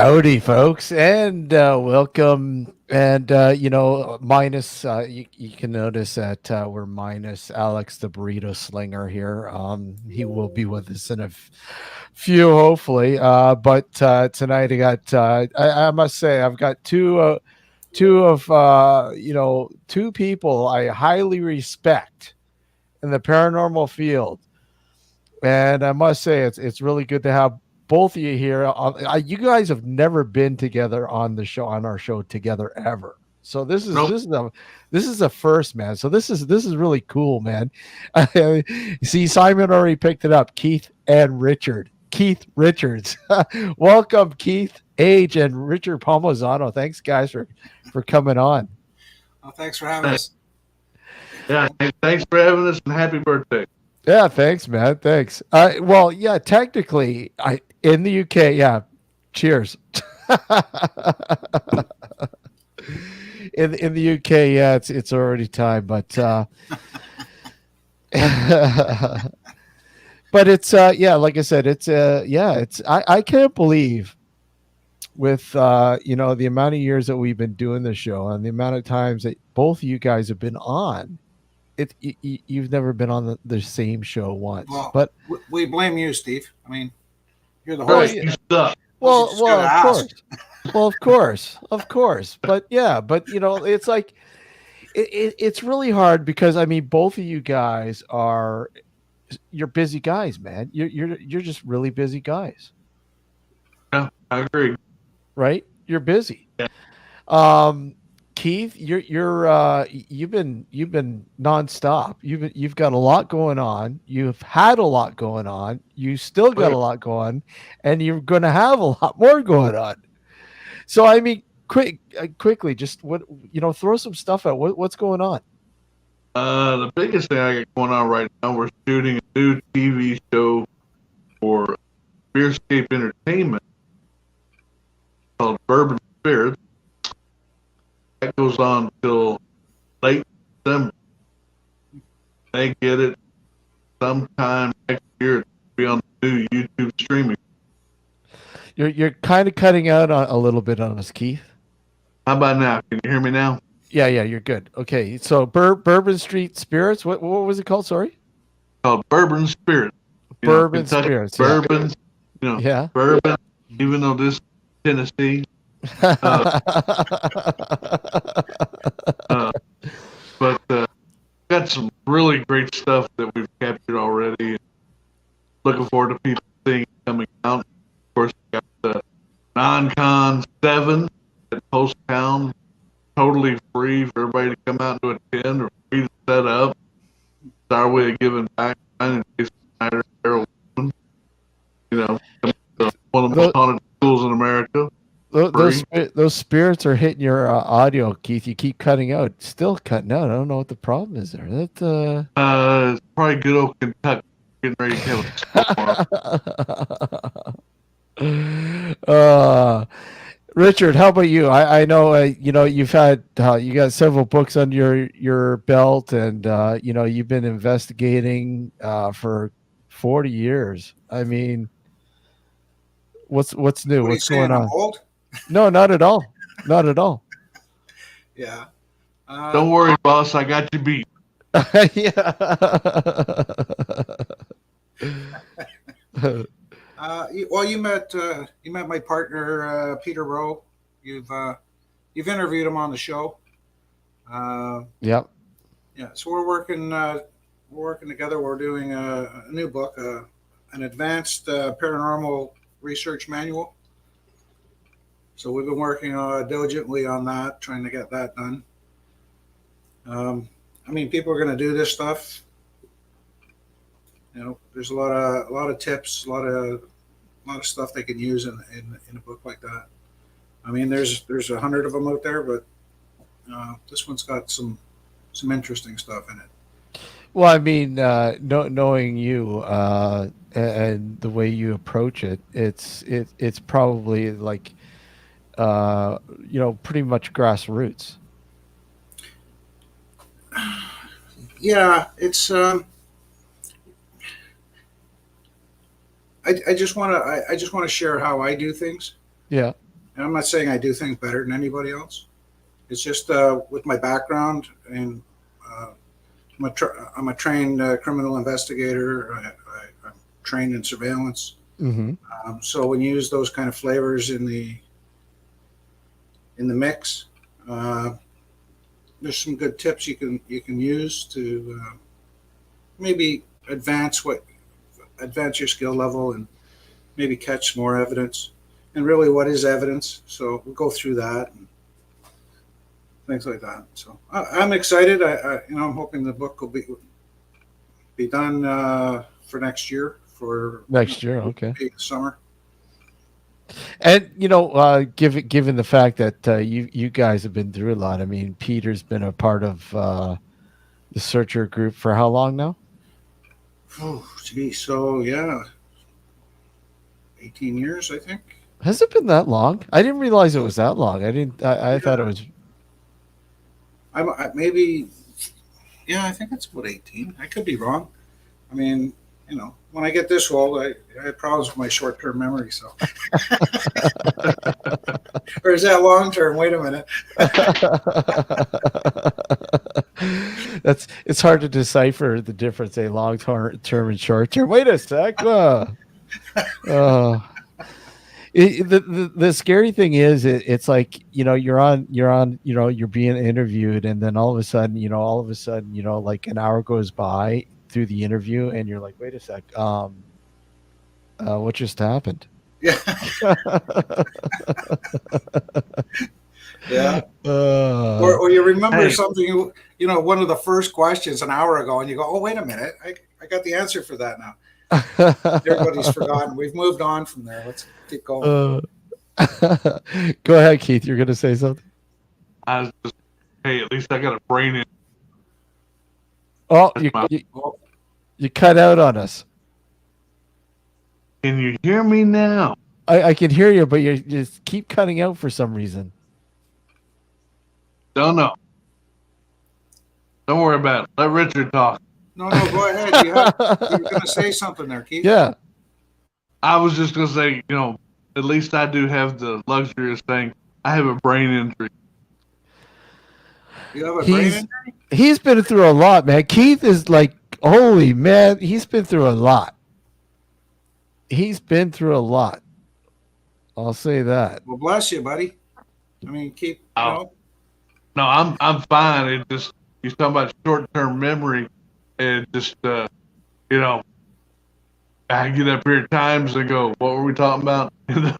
Howdy, folks, and welcome. And minus you can notice that we're minus Alex, the burrito slinger here. He will be with us in a few, hopefully. But tonight I must say, I've got two people I highly respect in the paranormal field. And I must say, it's really good to have both of you here. You guys have never been together on our show together ever. So this is Nope. this is a this is a first, man. So this is really cool, man. See, Simon already picked it up. Keith and Richard. Keith Richards. Welcome, Keith Age and Richard Palmisano. Thanks, guys, for coming on. Well, thanks for having Hey, us. yeah, thanks for having us and happy birthday. Yeah, thanks, man. Thanks. Well, yeah, technically, I in the UK, yeah. Cheers. In the UK, yeah, it's already time, but but it's yeah, like I said, it's yeah, it's I can't believe with the amount of years that we've been doing the show and the amount of times that both of you guys have been on. You've never been on the same show once, Well, but we blame you, Steve. I mean, you're the well, host. Right, yeah, you suck. You just well, gotta of ask. course. Well, of course. But yeah, but it's like it's really hard because I mean, both of you guys you're busy guys, man. You're just really busy guys, Yeah, I agree. right? You're busy. Yeah. Um, Keith, you've been nonstop. You've got a lot going on. You've had a lot going on. You still got a lot going, and you're going to have a lot more going on. So I mean, quickly, just throw some stuff out. What's going on? The biggest thing I got going on right now, we're shooting a new TV show for Beerscape Entertainment called Bourbon Spirits. That goes on till late December. They get it sometime next year. It'll be on the new YouTube streaming. You're kind of cutting out a little bit on us, Keith. How about now? Can you hear me now? Yeah, you're good. Okay, so Bourbon Street Spirits. What was it called? Sorry, Called Bourbon Spirits. Bourbon Kentucky Spirits. Yeah, bourbon. yeah. Bourbon. Even though this is Tennessee, uh, uh, but got some really great stuff that we've captured already. Looking forward to people seeing it coming out. Of course, we got the Non-Con 7 at Post Town, totally free for everybody to come out and attend or free to set up. It's our way of giving back. In Jason Snyder, Harold, one of the most haunted schools in America. Those spirits are hitting your audio, Keith. You keep cutting out. Still cutting out. I don't know what the problem is there. It's probably good old Kentucky getting ready to have a Richard, how about you? I know you've had you got several books under your belt, and you've been investigating for 40 years. I mean, what's new? What are you What's going saying? I'm on? old? No, not at all. Not at all. Yeah. Don't worry, boss. I got you beat. Yeah. Well, you met my partner Peter Rowe. You've interviewed him on the show. Yep. Yeah. So we're working together. We're doing a new book, an advanced paranormal research manual. So we've been working diligently on that, trying to get that done. I mean, people are going to do this stuff. There's a lot of tips, a lot of stuff they can use in a book like that. I mean, there's 100 of them out there, but this one's got some interesting stuff in it. Well, I mean, knowing you and the way you approach it, it's probably like pretty much grassroots. Yeah, it's. I just want to share how I do things. Yeah. And I'm not saying I do things better than anybody else. It's just with my background, and I'm a trained criminal investigator. I'm trained in surveillance. Hmm. So when you use those kind of flavors in the mix, there's some good tips you can use to maybe advance your skill level and maybe catch more evidence. And really, what is evidence? So we'll go through that and things like that. So I'm excited. I'm hoping the book will be done for next year. For Next year, okay. Summer. And given the fact that you guys have been through a lot, I mean, Peter's been a part of the Searcher group for how long now? Oh, gee. So yeah, 18 years, I think. Has it been that long? I didn't realize it was that long. I thought it was. Maybe. Yeah, I think it's about 18. I could be wrong. I mean, when I get this old, I have problems with my short-term memory. So, or is that long-term? Wait a minute. It's hard to decipher the difference, a long term and short term. Wait a sec. The scary thing is it's like you're being interviewed, and then all of a sudden like an hour goes by through the interview, and you're like, wait a sec, what just happened? Yeah. Yeah. Or you remember something, one of the first questions an hour ago, and you go, oh, wait a minute, I got the answer for that now. Everybody's forgotten. We've moved on from there. Let's keep going. Go ahead, Keith. You're going to say something? I was just, hey, at least I got a brain in. Oh, you cut out on us. Can you hear me now? I can hear you, but you just keep cutting out for some reason. Don't know. Don't worry about it. Let Richard talk. No, go ahead. You were going to say something there, Keith. Yeah. I was just going to say, at least I do have the luxury of saying I have a brain injury. You have a brain injury? He's been through a lot, man. Keith is like, holy man, he's been through a lot. He's been through a lot. I'll say that. Well, bless you, buddy. I mean, keep. No, I'm fine. It just, you're talking about short-term memory, and just I get up here at times and go, what were we talking about? You know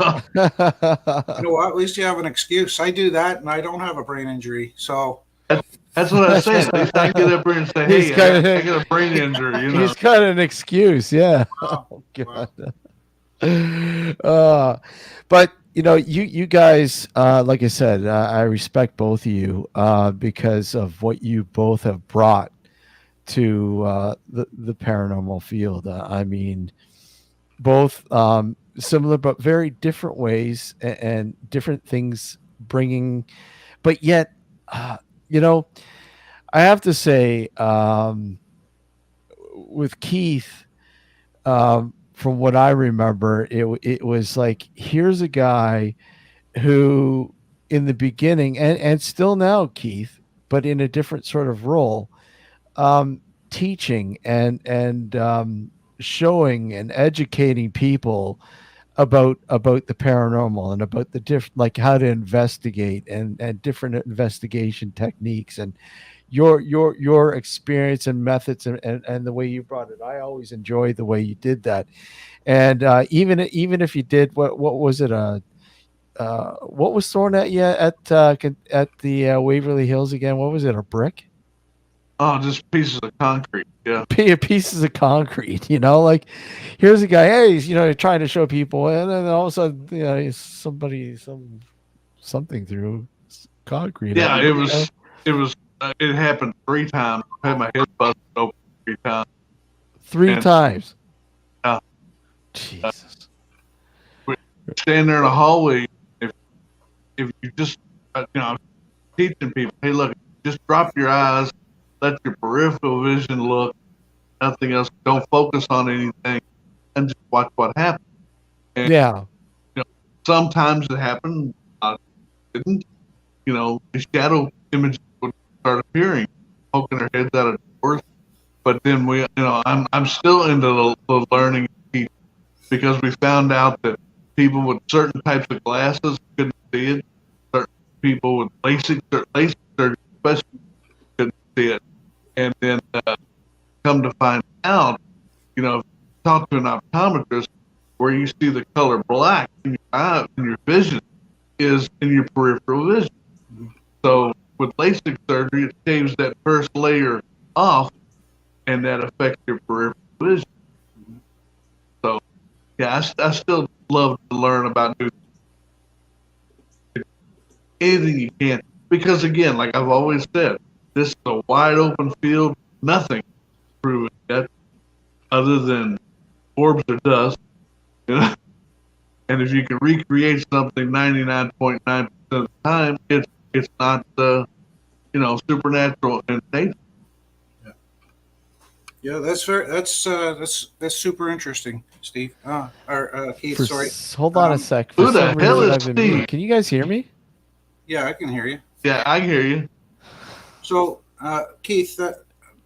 what? At least you have an excuse. I do that, and I don't have a brain injury. So that's what I said. At least I get up here and say, hey, I got a brain injury. He's got an excuse. Yeah. Oh, God. But you guys, like I said, I respect both of you because of what you both have brought to the paranormal field. I mean, both similar but very different ways and different things bringing, but yet, I have to say, with Keith, from what I remember, it was like, here's a guy who in the beginning and still now, Keith, but in a different sort of role, teaching and showing and educating people about the paranormal and about the like how to investigate and different investigation techniques and your experience and methods and the way you brought it. I always enjoyed the way you did that. And even if you did, what was it? What was thrown at you at the Waverly Hills again? What was it? A brick? Oh, just pieces of concrete. Yeah. Pieces of concrete, like here's a guy, hey, he's, trying to show people, and then all of a sudden, something through concrete. Yeah, it happened 3 times. I had my head busted open 3 times. 3 times. Yeah. Jesus. Stand there in the hallway. If you just, teaching people, hey, look, just drop your eyes, let your peripheral vision look, nothing else. Don't focus on anything, and just watch what happens. And, yeah. Sometimes it happened. didn't, the shadow images would start appearing, poking their heads out of doors. But then I'm still into the learning piece because we found out that people with certain types of glasses couldn't see it. Certain people with LASIK surgery especially couldn't see it. And then come to find out, if you talk to an optometrist, where you see the color black in your eye, in your vision, is in your peripheral vision. So with LASIK surgery, it shaves that first layer off, and that affects your peripheral vision. So, yeah, I still love to learn about anything you can, because again, like I've always said, this is a wide open field. Nothing proven yet, other than orbs or dust. And if you can recreate something 99.9% of the time, it's not supernatural in nature. Yeah, that's super interesting, Steve. Or Keith, sorry. Hold on a sec. For Who the some hell reason, is I've been Steve? muted. Can you guys hear me? Yeah, I can hear you. Yeah, I hear you. So, Keith, that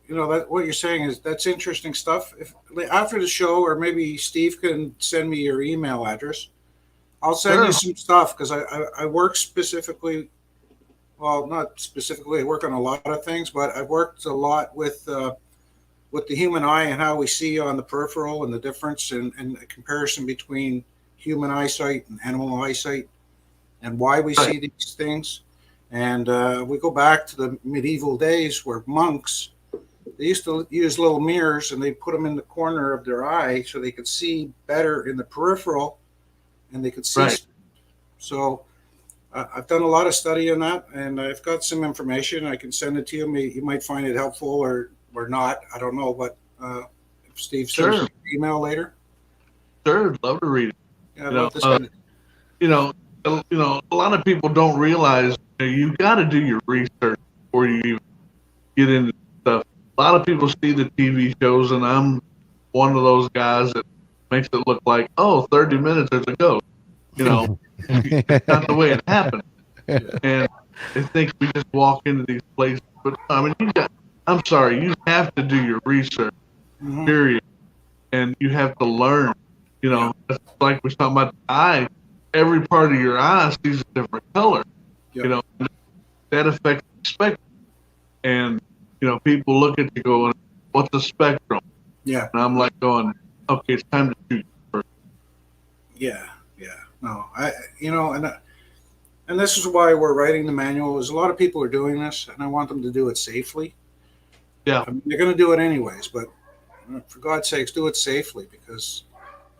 what you're saying is that's interesting stuff. If after the show, or maybe Steve can send me your email address, I'll send you some stuff because I work specifically. Well, not specifically. I work on a lot of things, but I've worked a lot with the human eye and how we see on the peripheral and the difference and the comparison between human eyesight and animal eyesight and why we see these things. And we go back to the medieval days where monks, they used to use little mirrors and they put them in the corner of their eye so they could see better in the peripheral and they could see. Right. So I've done a lot of study on that, and I've got some information. I can send it to you. You might find it helpful or not. I don't know, but if Steve sends you an email later. Sure, love to read it. Yeah, I'd love to send it. A lot of people don't realize you got to do your research before you even get into stuff. A lot of people see the TV shows, and I'm one of those guys that makes it look like, 30 minutes, there's a ghost. It's not the way it happened. And they think we just walk into these places. But I mean, I'm sorry, you have to do your research, period. And you have to learn. It's like we're talking about the eye. Every part of your eye sees a different color. Yep. That affects the spectrum. And, people look at you going, what's the spectrum? Yeah. And I'm like going, okay, it's time to shoot first. Yeah. No, and this is why we're writing the manual. Is a lot of people are doing this, and I want them to do it safely. Yeah, I mean, they're going to do it anyways, but for God's sakes, do it safely because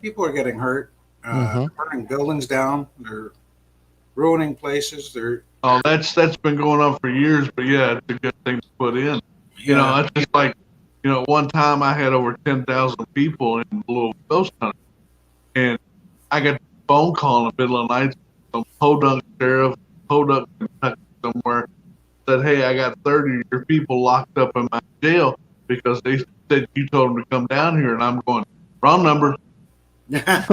people are getting hurt, burning buildings down, they're ruining places. That's been going on for years, but yeah, it's a good thing to put in. It's just like, one time I had over 10,000 people in a little ghost hunt, and I got a phone call in the middle of the night from Podunk Sheriff, Podunk, Kentucky somewhere, said, hey, I got 30 of your people locked up in my jail because they said you told them to come down here, and I'm going, wrong number. I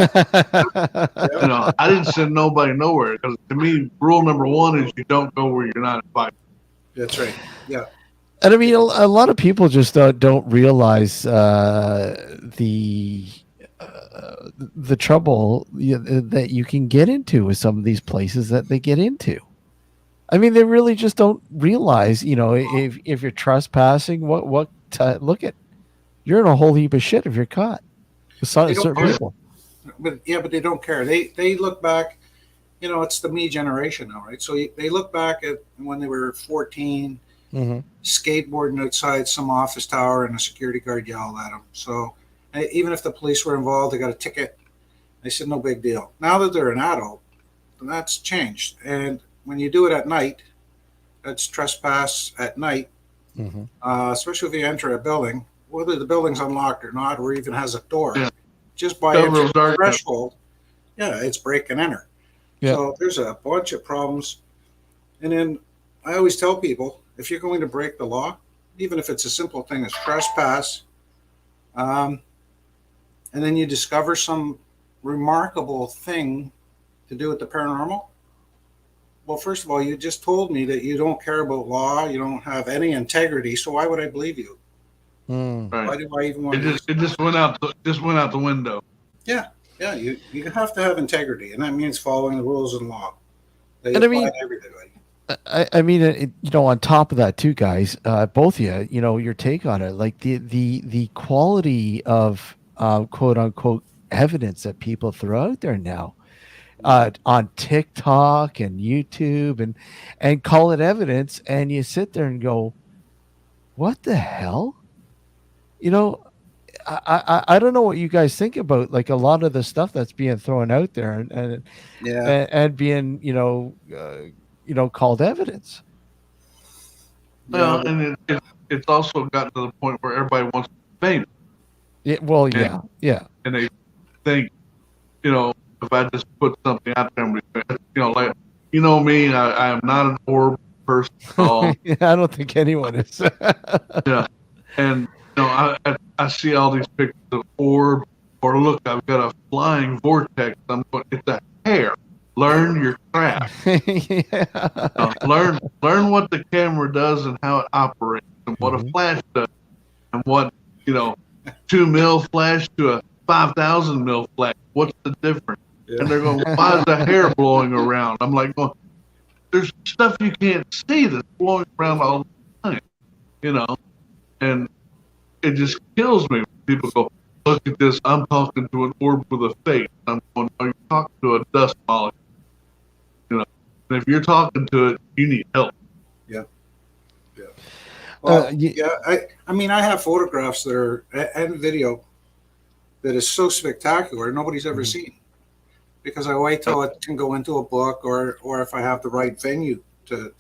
didn't send nobody nowhere because to me, rule number one is you don't go where you're not invited. That's right. Yeah. And I mean, a lot of people just don't realize the trouble that you can get into with some of these places that they get into. I mean, they really just don't realize, if you're trespassing, look at, you're in a whole heap of shit if you're caught. Certain people. But they don't care. They look back, it's the me generation now, right? So they look back at when they were 14, skateboarding outside some office tower and a security guard yelled at them. So even if the police were involved, they got a ticket. They said, no big deal. Now that they're an adult, that's changed. And when you do it at night, that's trespass at night, especially if you enter a building, whether the building's unlocked or not, or even has a door. Yeah. Just by entering the threshold, it's break and enter. Yeah. So there's a bunch of problems. And then I always tell people, if you're going to break the law, even if it's a simple thing as trespass, and then you discover some remarkable thing to do with the paranormal, Well, first of all, you just told me that you don't care about law, you don't have any integrity. So why would I believe you? Mm. Right. Why do I even want to? It just went out the window. Yeah, yeah. You have to have integrity, and that means following the rules and law. They And I apply mean, to everybody. I mean, on top of that, too, guys, both of you, your take on it, like the quality of quote unquote evidence that people throw out there now, on TikTok and YouTube, and call it evidence, and you sit there and go, "What the hell?" You know, I don't know what you guys think about like a lot of the stuff that's being thrown out there, Yeah, and being called evidence. yeah, Well, and it's also gotten to the point where everybody wants to be famous, Yeah, well, and yeah. they think, if I just put something out there, like, me, I am not an orb person at all. Yeah, I don't think anyone is. Yeah, and I see all these pictures of orb, or look, I've got a flying vortex. I'm going, it's a hair. Learn your craft. Yeah. Learn what the camera does and how it operates, and what a Mhm. flash does, and what 2 mil flash to a 5,000 mil flash. What's the difference? And they're going, why is the hair blowing around? I'm like, going, there's stuff you can't see that's blowing around all the time, and it just kills me when people go, look at this, I'm talking to an orb with a face. I'm going, no, you're talking to a dust molecule, and if you're talking to it, you need help. yeah, yeah. Well, Ye- yeah. I mean, I have photographs that are and video that is so spectacular nobody's ever Mhm. seen, because I wait till it can go into a book, or if I have the right venue to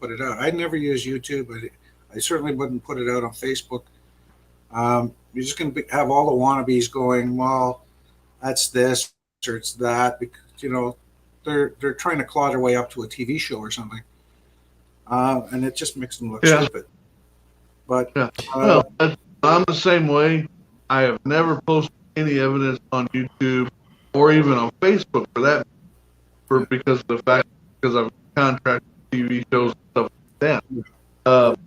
put it out. I never use YouTube. I certainly wouldn't put it out on Facebook. You're just going to have all the wannabes going, well, that's this or it's that, because they're trying to claw their way up to a TV show or something, and it just makes them look Yeah. stupid. But Yeah. Well, I'm the same way. I have never posted any evidence on YouTube or even on Facebook for that, because of the fact, because I've contracted TV shows and stuff like that.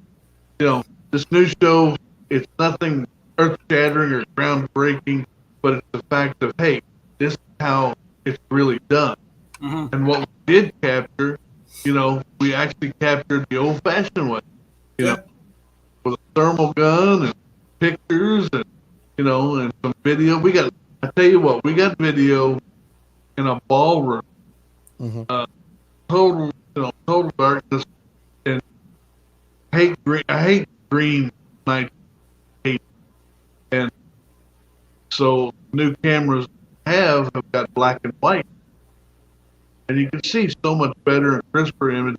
This new show, it's nothing earth shattering or groundbreaking, but it's the fact of, hey, this is how it's really done. mhm. And what we did capture, we actually captured the old fashioned way, Yeah. with a thermal gun and pictures and, and some video. I tell you what, we got video in a ballroom, Mhm. total darkness, and I hate green night, and so new cameras have got black and white, and you can see so much better and crisper image.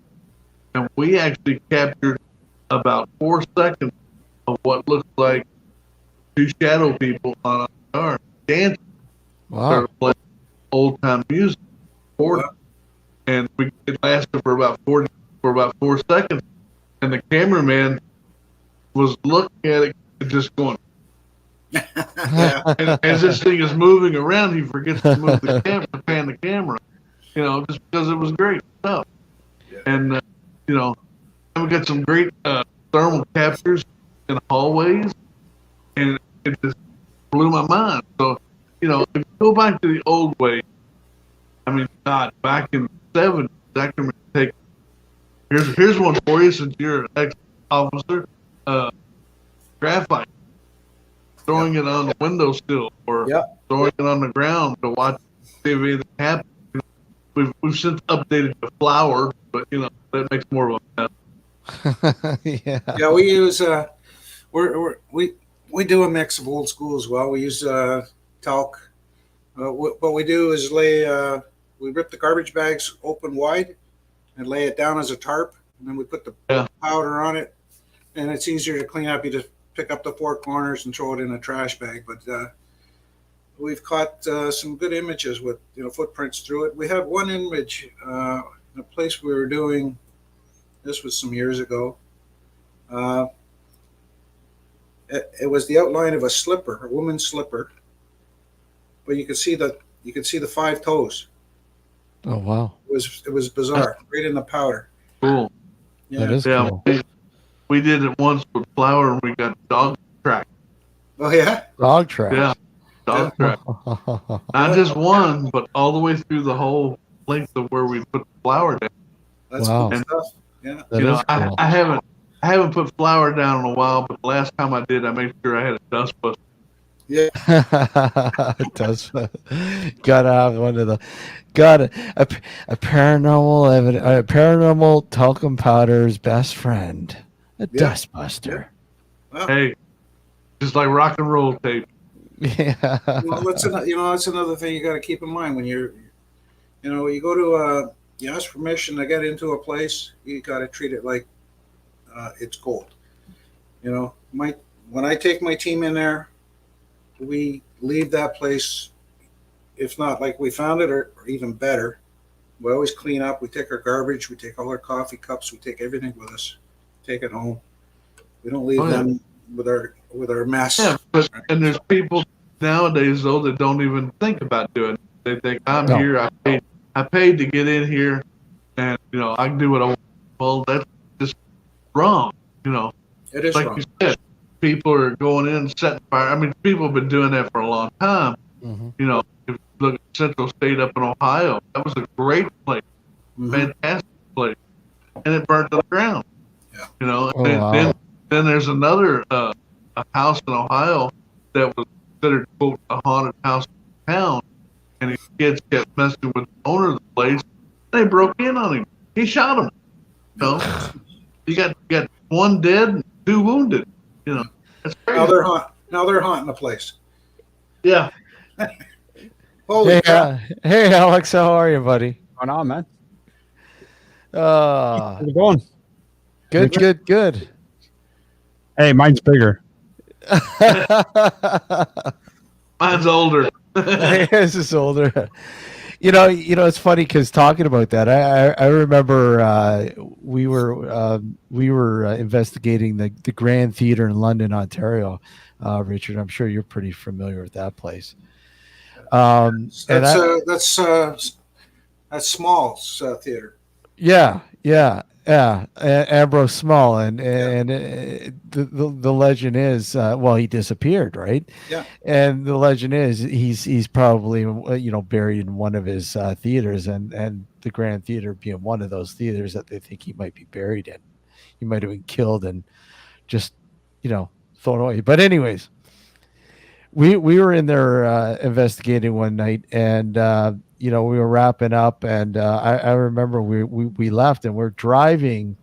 And we actually captured about 4 seconds of what looks like two shadow people on a guitar dancing, Wow. started playing old time music, Wow. and it lasted for about 4 seconds, and the cameraman was looking at it and just going, Yeah. and as this thing is moving around, he forgets to move the camera, pan the camera, just because it was great stuff. Yeah. And we got some great thermal captures in hallways, and it just blew my mind. So, if you go back to the old way, I mean, God, back in the 70s, I can take. Here's one for you, since you're an ex-officer. Graphite, throwing it on the windowsill, or throwing it on the ground to watch see if anything happens. We've since updated the flour, but that makes more of a mess. Yeah. Yeah, we use we do a mix of old school as well. We use talc. What we do is we rip the garbage bags open wide and lay it down as a tarp, and then we put the powder on it, and it's easier to clean up. You just pick up the four corners and throw it in a trash bag. But we've caught some good images with footprints through it. We have one image in a place we were doing. This was some years ago. It was the outline of a slipper, a woman's slipper, but you could see the 5 toes, Oh wow, It was bizarre. Right in the powder. Cool. Yeah. that is Yeah, cool. we did it once with flour, and we got dog track. Oh yeah. Dog Yeah, trash. dog track. Not just one, but all the way through the whole length of where we put the flour down. That's Wow. cool stuff. Yeah. That is cool. I haven't put flour down in a while, but the last time I did, I made sure I had a dust buster. Yeah. It does. Gotta have one of the. Got a a paranormal talcum powder's best friend, a Yeah. dustbuster. Well, Hey, just like rock and roll tape. Yeah. that's another thing you got to keep in mind when you go to you ask permission to get into a place. You got to treat it like it's gold. When I take my team in there, we leave that place, if not like we found it, or even better. We always clean up. We take our garbage. We take all our coffee cups. We take everything with us. Take it home. We don't leave them with our mess. Yeah, and there's people nowadays though that don't even think about doing it. They think I'm No. here. I paid to get in here, and I can do what I want. Well, that's just wrong. It is Like wrong. you said, people are going in and setting fire. I mean, people have been doing that for a long time. Mhm. If you look at Central State up in Ohio, that was a great place, Mhm. fantastic place, and it burnt to the ground. Yeah. Oh, And wow. then there's another a house in Ohio that was considered quote a haunted house in town, and his kids kept messing with the owner of the place. They broke in on him. He shot him. You got one dead and two wounded. That's crazy. Now they're haunting the place. Yeah. Holy Hey, crap! hey, Alex, how are you, buddy? What's going on, man? Uh, How's it going? good. Hey, mine's bigger. Mine's older. This is older. It's funny because talking about that, I remember we were investigating the Grand Theatre in London, Ontario. Richard, I'm sure you're pretty familiar with that place. That's Small's theater. Yeah. Ambrose Small, and the legend is, well, he disappeared, right? Yeah. And the legend is he's probably buried in one of his theaters, and the Grand Theater being one of those theaters that they think he might be buried in. He might have been killed and just thrown away. But anyways, we were in there investigating one night, and we were wrapping up, and I remember we left, and we're driving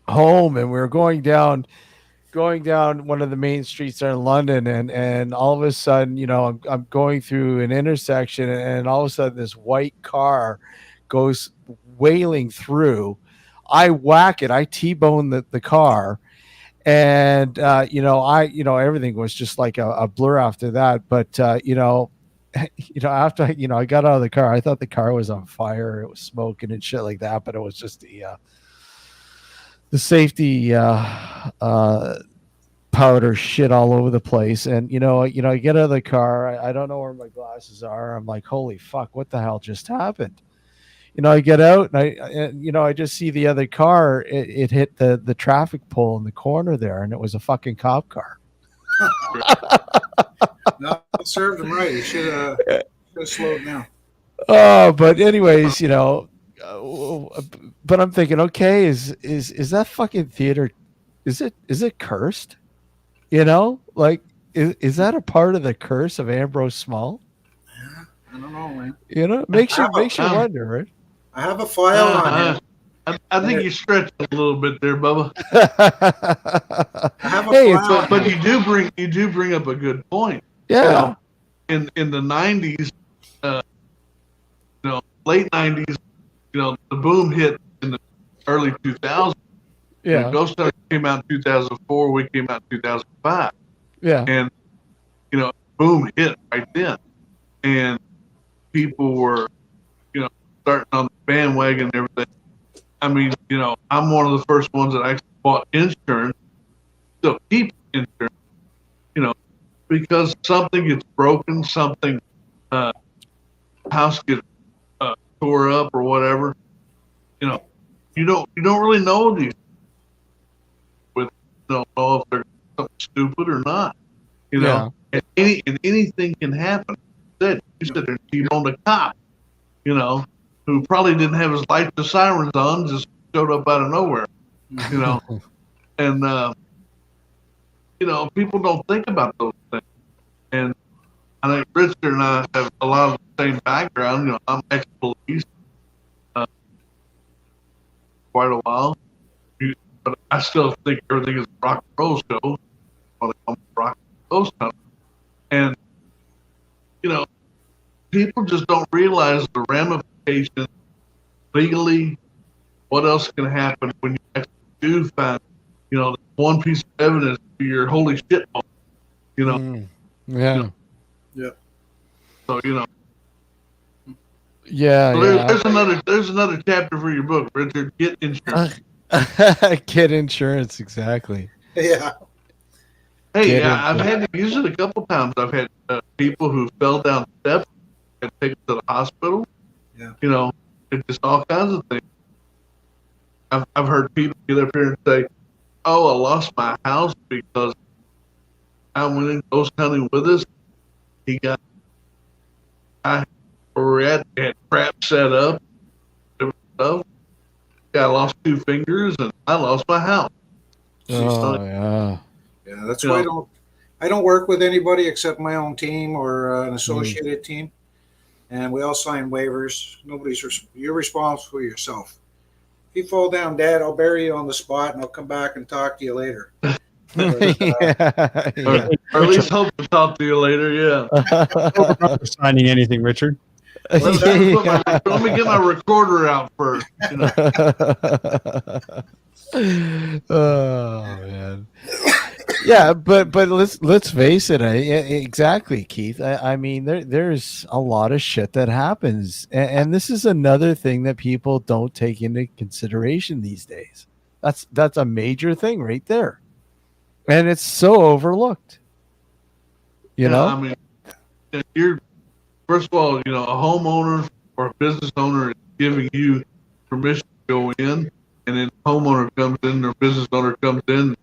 home, and we were going down one of the main streets there in London, and all of a sudden, I'm going through an intersection, and all of a sudden this white car goes wailing through. I whack it, I T-bone the car. And everything was just like a blur after that. But after I got out of the car, I thought the car was on fire. It was smoking and shit like that. But it was just the safety powder shit all over the place. And I get out of the car. I don't know where my glasses are. I'm like, holy fuck, what the hell just happened? I get out, and I just see the other car. It hit the traffic pole in the corner there, and it was a fucking cop car. No, it served him right. He should have slowed down. Oh, but anyways, but I'm thinking, okay, is that fucking theater? Is it cursed? Like is that a part of the curse of Ambrose Small? Yeah, I don't know, man. Makes you wonder, right? I have a file on him. I think you stretched a little bit there, Bubba. I have a Hey, file. But you do bring up a good point. Yeah. In the 90s, late 90s, the boom hit in the early 2000s. Yeah. Ghost Hunter came out in 2004. We came out in 2005. Yeah. And boom hit right then, and people were starting on the bandwagon and everything. I mean, I'm one of the first ones that actually bought insurance, still keep insurance, because something gets broken, something house gets tore up or whatever. You know, you don't really know these. With don't know if they're something stupid or not. You know, and anything can happen. You sit there and you owned a cop. You know, who probably didn't have his lights and sirens on, just showed up out of nowhere. You know, and you know, people don't think about those things. And I think Richard and I have a lot of the same background. You know, I'm ex-police, quite a while, but I still think everything is a rock and roll show. Well, I'm rock and roll stuff, and you know, people just don't realize the ramifications legally. What else can happen when you actually do find, you know, one piece of evidence to your holy shit moment, you know? Yeah. You know? Yeah. So, you know. Yeah. So Yeah. there's another chapter for your book, Richard. Get insurance. Get insurance, exactly. Yeah. Hey, I've had to use it a couple times. I've had people who fell down steps and taken to the hospital. Yeah. You know, it's just all kinds of things. I've heard people get up here and say, "Oh, I lost my house because I went in ghost hunting with us. He got, where we're at, they had crap set up, different stuff. I lost 2 fingers and I lost my house." Oh, yeah. Yeah, that's why I don't work with anybody except my own team or an associated team, and we all sign waivers. You're responsible for yourself. If you fall down dead, I'll bury you on the spot, and I'll come back and talk to you later. But, Yeah. Or at least hope to talk to you later. Yeah. Not for signing anything, Richard. Let me get my recorder out first. You know. Oh man. Yeah, but let's face it. Exactly, Keith. I mean, there's a lot of shit that happens, and this is another thing that people don't take into consideration these days. That's a major thing right there, and it's so overlooked. You know, I mean, you're first of all, you know, a homeowner or a business owner is giving you permission to go in, and then the homeowner comes in or business owner comes in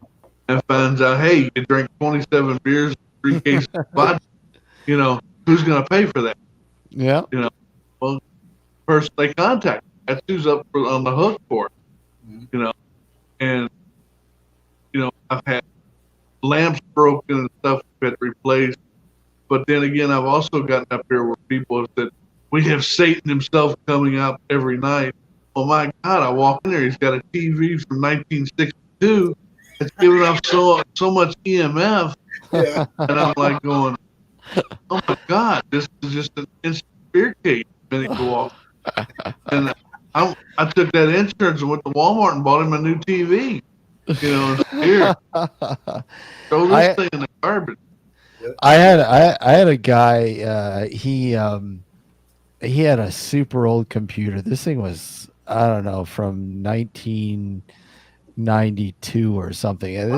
and finds out, hey, you drank 27 beers, 3 cases of vodka. You know, who's going to pay for that? yeah. You know, well, first they contact. That's who's on the hook for it. You know, and you know, I've had lamps broken and stuff that replaced. But then again, I've also gotten up here where people have said, we have Satan himself coming out every night. Oh my God, I walk in there, he's got a TV from 1962. It's giving off so much EMF. yeah. And I'm like going, oh my God, this is just an instant fear cage. Minute you walk. And I took that insurance and went to Walmart and bought him a new TV. You know, here, throw this thing in the garbage. I had a guy. He had a super old computer. This thing was, I don't know, from 1992 or something. And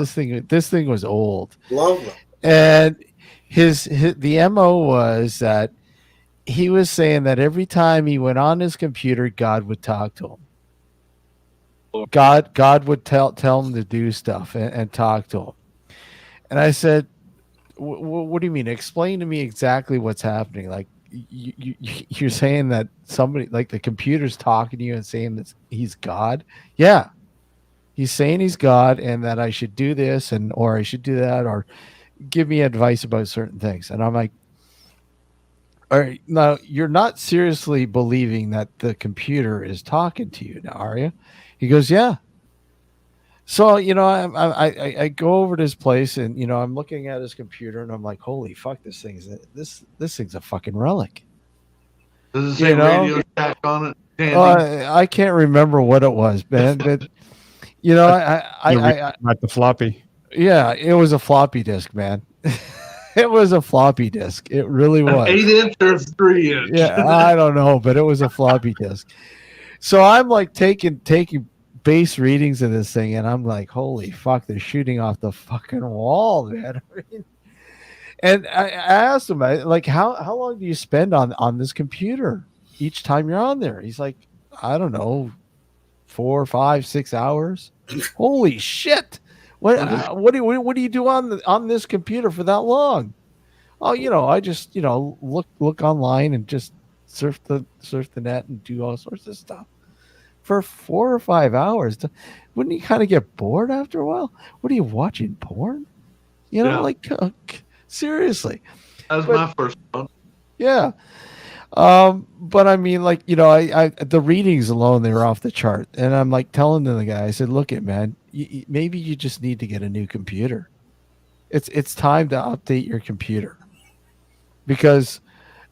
this thing was old. Lovely. And the MO was that he was saying that every time he went on his computer, God would talk to him. God would tell him to do stuff and talk to him. And I said, what do you mean? Explain to me exactly what's happening. Like you're saying that somebody, like the computer's talking to you and saying that he's God. Yeah. He's saying he's God and that I should do this or I should do that or give me advice about certain things. And I'm like, all right, now you're not seriously believing that the computer is talking to you now, are you? He goes, yeah. So, you know, I go over to his place and, you know, I'm looking at his computer and I'm like, holy fuck, this thing's a fucking relic. Does it say Radio Shack on it? I can't remember what it was, man, but you know, I like the floppy. Yeah, it was a floppy disk, man. It was a floppy disk. It really was. 8-inch or 3-inch? Yeah, I don't know, but it was a floppy disk. So I'm like taking base readings of this thing, and I'm like, holy fuck, they're shooting off the fucking wall, man. I mean, and I asked him, like, how long do you spend on this computer? each time you're on there? He's like, I don't know, 4, 5, 6 hours. Holy shit! What do you do on this computer for that long? Oh, I just look online and just surf the net and do all sorts of stuff for 4 or 5 hours. Wouldn't you kind of get bored after a while? What are you watching porn? Yeah. Like seriously. That was But my first one. yeah. But I mean, like, I the readings alone, they were off the chart. And I'm like telling the guy, I said, look it, man, maybe you just need to get a new computer. It's time to update your computer because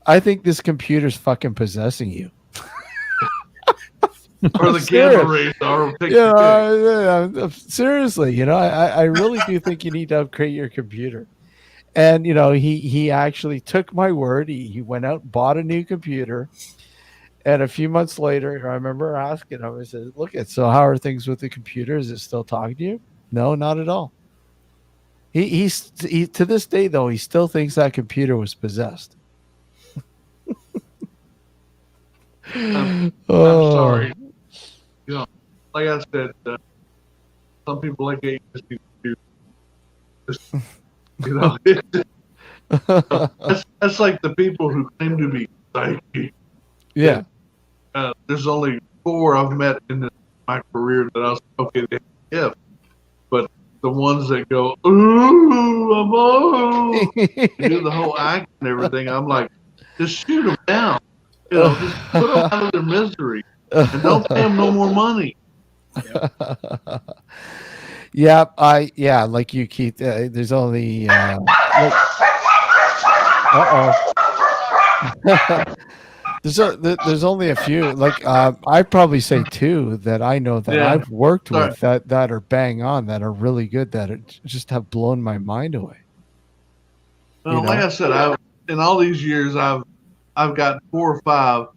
I think this computer's fucking possessing you. Or the Serious. gamma rays are. Seriously, I really do think you need to upgrade your computer. And he actually took my word. He went out, bought a new computer, and a few months later, I remember asking him. I said, "Look, so how are things with the computer? Is it still talking to you?" No, not at all. He to this day though, he still thinks that computer was possessed. I'm Oh. sorry. Like I said, some people like it. That's like the people who claim to be psychic. Yeah. There's only 4 I've met in my career that I was okay. They have, but the ones that go, ooh, I'm on, do the whole act and everything. I'm like, just shoot them down. Just put them out of their misery and don't pay them no more money. Yeah, like you, Keith. There's only there's only a few. Like I'd probably say 2 that I know that I've worked with that are bang on, that are really good, that just have blown my mind away. Well, like I said, in all these years, I've got 4 or 5.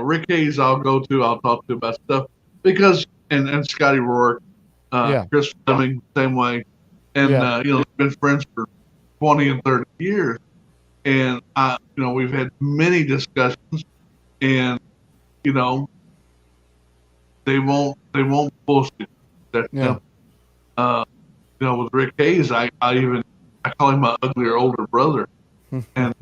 Rick Hayes, I'll go to. I'll talk to about stuff because and Scotty Rourke, Chris Fleming, same way, and we've been friends for 20 and 30 years, and we've had many discussions, and they won't bullshit. With Rick Hayes, I call him my uglier older brother, and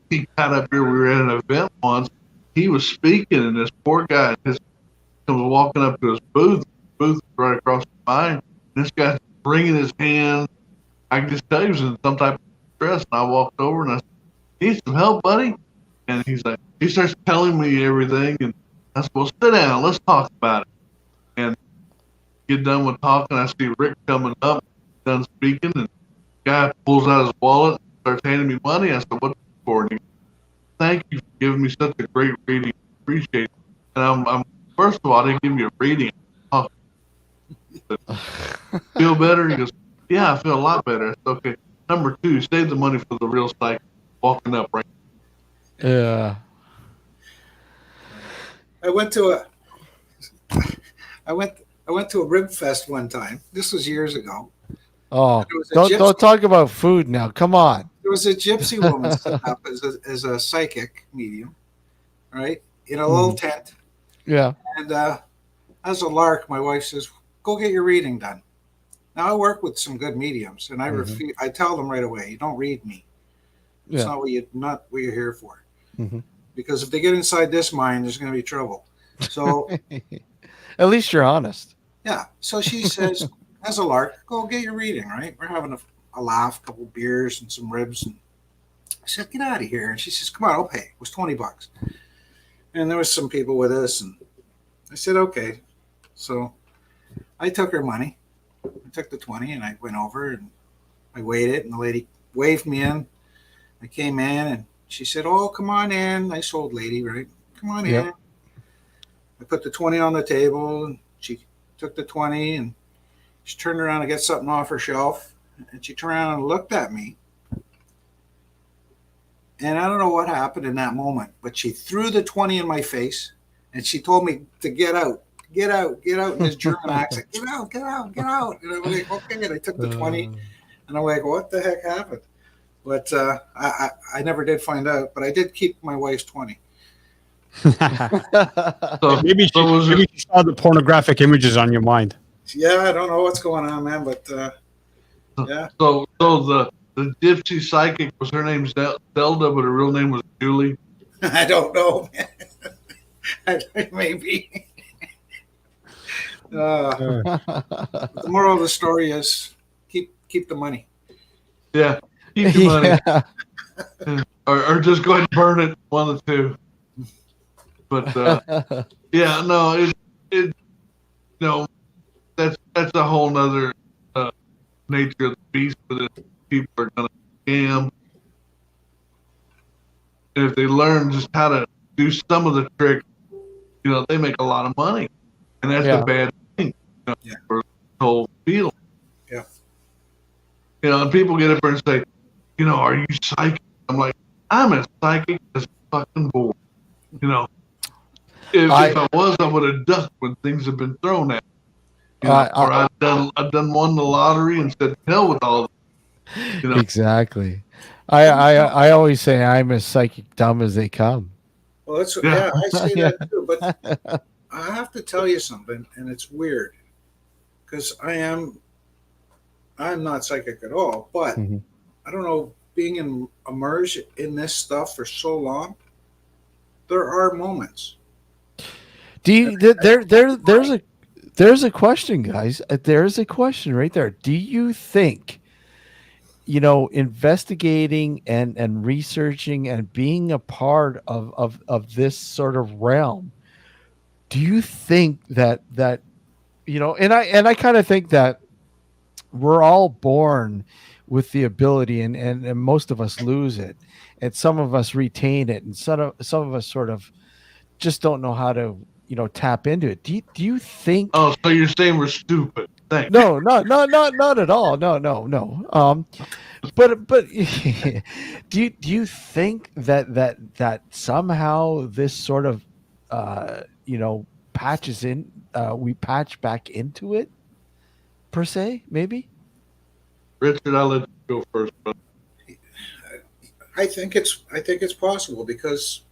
he got up here. We were at an event once. He was speaking, and this poor guy just comes walking up to his booth right across from mine. This guy's wringing his hands. I can just tell he was in some type of stress. And I walked over and I said, "Need some help, buddy?" And he starts telling me everything. And I said, "Well, sit down. Let's talk about it." And get done with talking. I see Rick coming up, done speaking, and the guy pulls out his wallet, starts handing me money. I said, "What's it for?" And he goes, "Thank you for giving me such a great reading. Appreciate it." And I'm first of all, I didn't give you a reading. Feel better? He goes, "Yeah, I feel a lot better." I said, "Okay. Number 2, save the money for the real psych walking up right now." Yeah. I went to a rib fest one time. This was years ago. Oh, don't talk about food now. Come on. There was a gypsy woman set up as a psychic medium, right, in a little tent. Yeah. And as a lark, my wife says, "Go get your reading done." Now I work with some good mediums, and I tell them right away, "You don't read me. It's not what you're here for." Mm-hmm. Because if they get inside this mind, there's going to be trouble. So at least you're honest. Yeah. So she says, as a lark, "Go get your reading," right? We're having a laugh, a couple beers and some ribs. And I said, "Get out of here." And she says, "Come on, I'll pay." It was $20. And there was some people with us. And I said, "Okay." So I took her money. I took the 20 and I went over and I waited. And the lady waved me in. I came in and she said, "Oh, come on in." Nice old lady, right? "Come on in." I put the 20 on the table and she took the 20 and she turned around to get something off her shelf. And she turned around and looked at me. And I don't know what happened in that moment, but she threw the 20 in my face and she told me to get out, get out, get out in this German accent. "Get out, get out, get out." And I'm like, "Okay." And I took the 20 and I'm like, "What the heck happened?" But I never did find out. But I did keep my wife's 20. So, maybe so was maybe it, you saw the pornographic images on your mind. Yeah, I don't know what's going on, man. But yeah, so the gypsy psychic was her name's Zelda, but her real name was Julie. I don't know. Maybe. The moral of the story is keep the money. Yeah, keep your money, Yeah. or just go ahead and burn it. One of the two. But yeah, no, it that's a whole nother nature of the beast. That people are gonna scam, and if they learn just how to do some of the tricks, they make a lot of money, and that's Yeah. a bad thing Yeah. for the whole field. Yeah. And people get up there and say, are you psychic? I'm like, I'm as psychic as fucking bored. If I was, I would have ducked when things have been thrown at me. Or I've done won the lottery and said, hell with all this. Exactly. I always say I'm as psychic dumb as they come. Well, that's Yeah. I say Yeah. that too. But I have to tell you something, and it's weird because I'm not psychic at all. But Mhm. I don't know, being immersed in this stuff for so long, there are moments. Do you there's a question, guys. There's a question right there. Do you think investigating and researching and being a part of this sort of realm, do you think that and I kind of think that we're all born with the ability, and most of us lose it, and some of us retain it, and some of us sort of just don't know how to tap into it. Do you think? Oh, so you're saying we're stupid? Thanks. No, not at all. No. But do you think that somehow this sort of patches in, we patch back into it per se, maybe? Richard, I'll let you go first. But I think it's possible because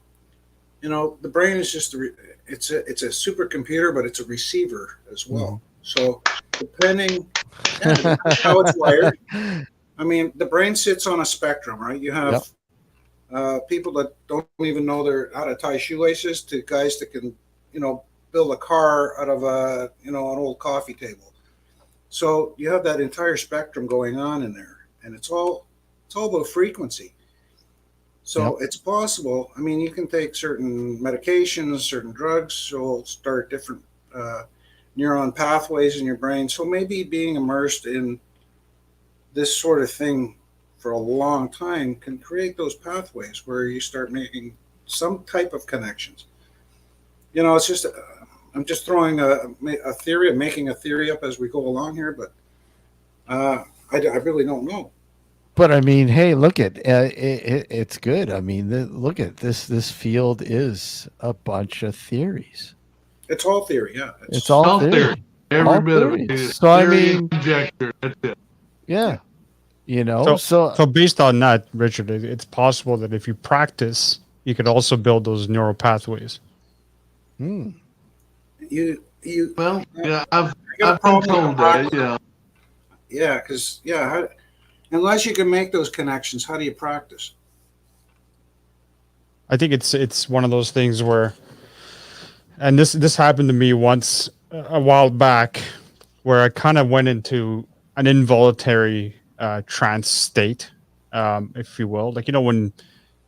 the brain is just it's a supercomputer, but it's a receiver as well. So depending on how it's wired, I mean, the brain sits on a spectrum, right? You have people that don't even know how to tie shoelaces to guys that can, build a car out of an old coffee table. So you have that entire spectrum going on in there, and it's all about frequency. So it's possible. I mean, you can take certain medications, certain drugs, so start different neuron pathways in your brain. So maybe being immersed in this sort of thing for a long time can create those pathways where you start making some type of connections. It's just I'm just throwing a theory, making a theory up as we go along here, but I really don't know. But I mean, hey, look it's good. I mean, look at this. This field is a bunch of theories. It's all theory, yeah. It's all theory. theory. Every All bit of theory. it is So I theory mean, and conjecture. That's it. yeah, So based on that, Richard, it's possible that if you practice, you could also build those neural pathways. hmm. You Well, yeah, I've got a been problem told with that. Yeah. because unless you can make those connections, how do you practice? I think it's one of those things where, and this happened to me once a while back, where I kind of went into an involuntary trance state, if you will, like when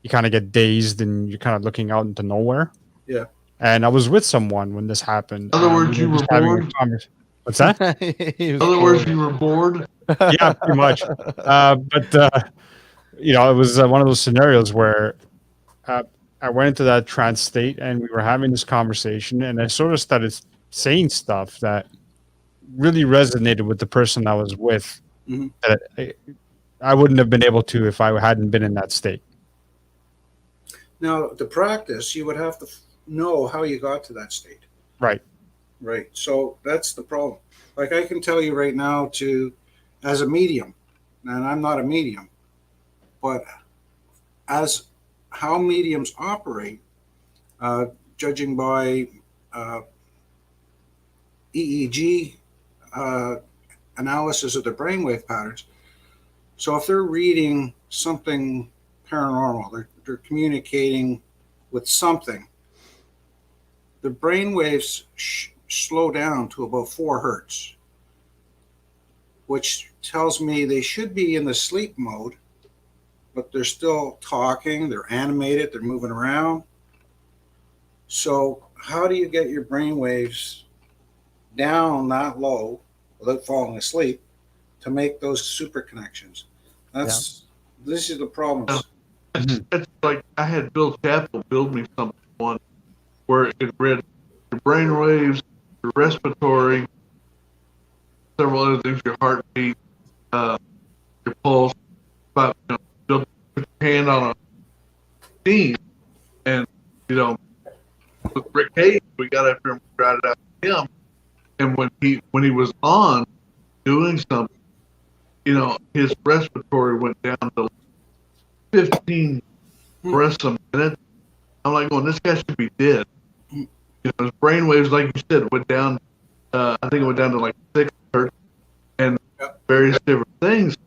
you kind of get dazed and you're kind of looking out into nowhere. Yeah. And I was with someone when this happened. In other words, we you just were having a bored? What's that? In other words, you were bored. Yeah, pretty much. But it was one of those scenarios where I went into that trance state and we were having this conversation, and I sort of started saying stuff that really resonated with the person I was with. Mhm. That I wouldn't have been able to if I hadn't been in that state. Now, to practice, you would have to know how you got to that state. Right. Right. So that's the problem. Like I can tell you right now as a medium, and I'm not a medium, But as how mediums operate, uh, judging by uh, EEG uh, analysis of the brainwave patterns. So if they're reading something paranormal, they're communicating with something, the brainwaves slow down to about 4 hertz, which tells me they should be in the sleep mode, but they're still talking, they're animated, they're moving around. So how do you get your brainwaves down that low without falling asleep to make those super connections? This is the problems. It's like I had Bill Chappell build me something one where it read your brain waves, your respiratory, several other things, your heartbeat, your pulse. But you'll put your hand on a machine, and with Rick Hayes, we got up here and tried it out with him. And when he was on doing something, his respiratory went down to 15 breaths a minute. I'm like, going, this guy should be dead. His brain waves, like you said, went down. I think it went down to like 6 hertz and various different things.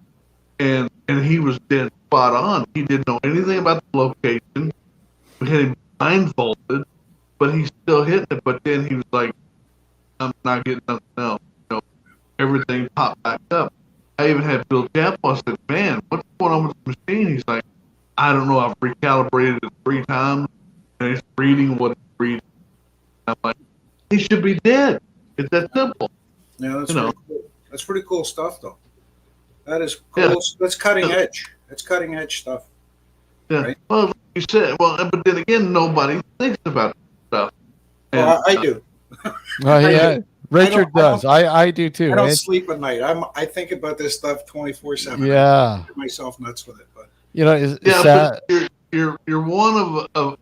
And he was dead spot on. He didn't know anything about the location. We had him blindfolded, but he still hit it. But then he was like, I'm not getting nothing else. Everything popped back up. I even had Bill Chappell. I said, man, what's going on with the machine? He's like, I don't know. I've recalibrated it 3 times, and it's reading what it's reading. I'm like, he should be dead. It's that simple. Yeah, that's pretty cool. That's pretty cool stuff, though. That is cool. Yeah. That's cutting edge. That's cutting edge stuff. Yeah. Right? Well, like you said, but then again, nobody thinks about stuff. And, well, I do. Yeah. Richard does. I do too. I don't sleep at night. I think about this stuff 24/7. Yeah. I get myself nuts with it, but but you're one of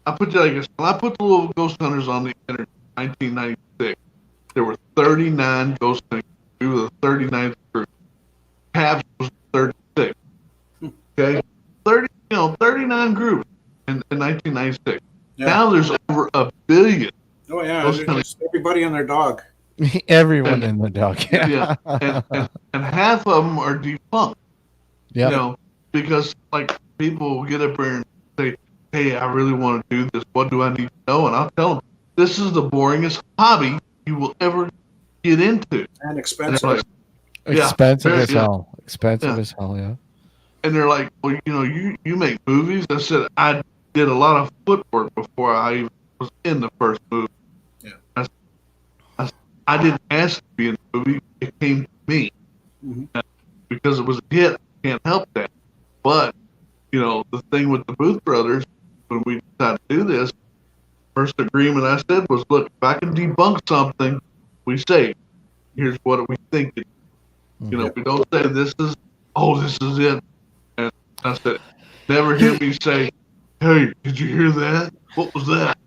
I put you like this. When I put the little ghost hunters on the internet in 1996, there were 39 ghost hunters. We were the 39th group. Habs was 36. Okay, 39 groups in 1996. Yeah. Now there's over 1 billion. Oh yeah, everybody and their dog. Everyone and the dog. Yeah, and half of them are defunct. Yeah, because like people get up there and say, "Hey, I really want to do this. What do I need to know?" And I'll tell them, "This is the boringest hobby you will ever get into, and expensive." And expensive as hell. Expensive as hell. Yeah. And they're like, "Well, you make movies." I said, "I did a lot of footwork before I even was in the first movie." Yeah. I didn't ask to be in the movie. It came to me. Mm-hmm. Because it was a hit. I can't help that. But, the thing with the Booth brothers, when we decided to do this, first agreement I said was, look, if I can debunk something, we say, here's what we think. We don't say this is it. And I said, never hear me say, hey, did you hear that? What was that?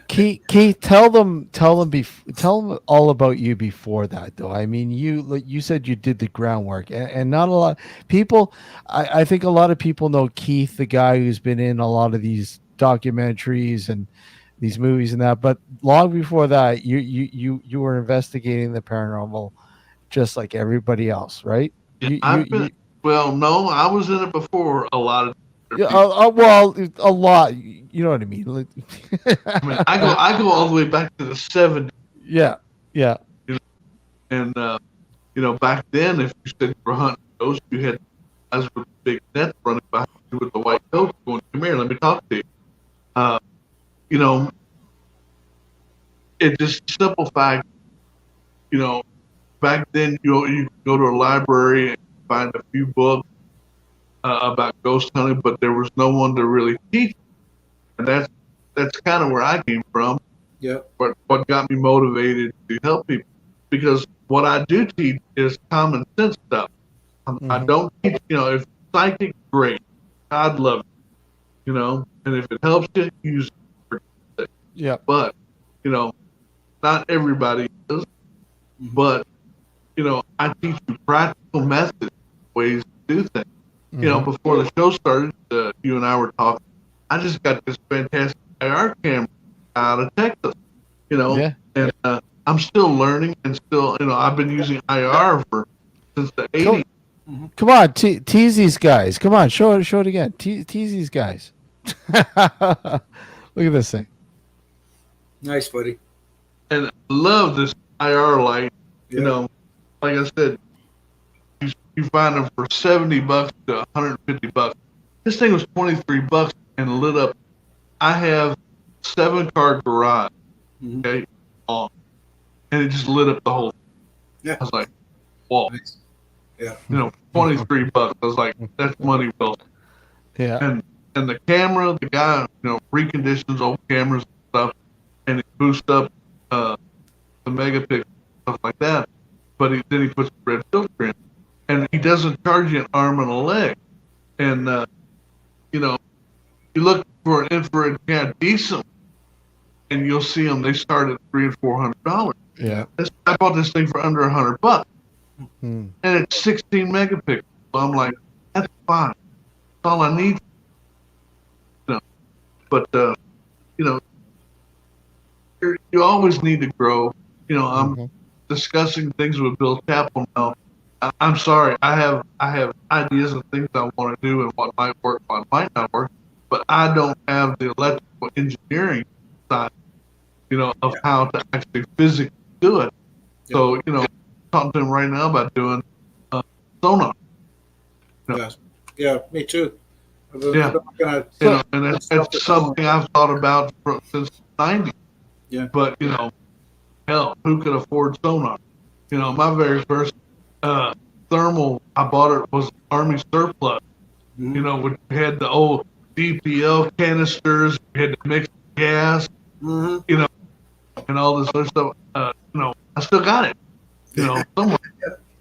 Keith, tell them all about you before that, though. I mean, you said you did the groundwork, and not a lot of people. I think a lot of people know Keith, the guy who's been in a lot of these documentaries and these movies and that. But long before that, you were investigating the paranormal, just like everybody else, right? Yeah, well, no, I was in it before a lot of. Well, a lot. You know what I mean. I go all the way back to the 70s. Yeah. And back then, if you said you were hunting ghosts, you had guys with big nets running behind you with the white coat, going, "Come here, let me talk to you." It's just a simple fact. Back then, you go to a library and find a few books about ghost hunting, but there was no one to really teach, and that's kind of where I came from. Yeah. But what got me motivated to help people, because what I do teach is common sense stuff. I don't teach, if psychic, great, God love it, and if it helps you, use it. Yeah. But not everybody does. But I teach you practical methods, ways to do things. You know, before the show started, you and I were talking. I just got this fantastic IR camera out of Texas. You know, Yeah. and I'm still learning, and still, you know, I've been using IR since the '80s. Come on, tease these guys. Come on, show it again. Tease these guys. Look at this thing. Nice, buddy. And I love this IR light. You Yeah. know, like I said, you find them for $70 to $150. This thing was $23 and lit up. I have 7-car garage, okay, on, and it just lit up the whole thing. Yeah. I was like, whoa. Nice. Yeah. You know, $23. I was like, that's money well spent. Yeah. And the camera, the guy, you know, reconditions old cameras and stuff, and it boosts up the megapixels, stuff like that. But then he puts the red filter in, and he doesn't charge you an arm and a leg. And you know, you look for an infrared camera decent, and you'll see them. They start at $300 and $400. Yeah. I bought this thing for under $100, Hmm. and it's 16 megapixels. So I'm like, that's fine. That's all I need. You know, but you know, you always need to grow. You know, I'm discussing things with Bill Chappell now. I'm sorry, I have ideas and things I want to do and what might work, what might not work, but I don't have the electrical engineering side, you know, of how to actually physically do it. So, you know, talking to him right now about doing sonar. You know, Yeah, me too. Yeah. you know, and it's something I've thought about since the 90s. Yeah. But, you know, hell, who could afford sonar? You know, my very first thermal I bought it was Army surplus. You know, we had the old DPL canisters, we had to mix gas, you know, and all this other stuff. You know, I still got it, you know, somewhere.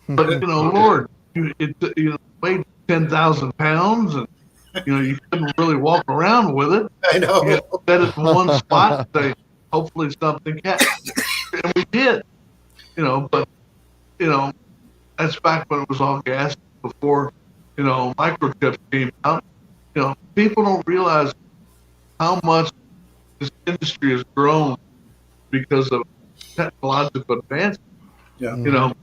But you know, Lord, it weighed 10,000 pounds, and you know, you couldn't really walk around with it. I know. You had to set it in one spot, say, hopefully something catch. And we did, you know, but you know, that's back when it was all gas, before, you know, microchips came out. You know, people don't realize how much this industry has grown because of technological advancement. Yeah. You know,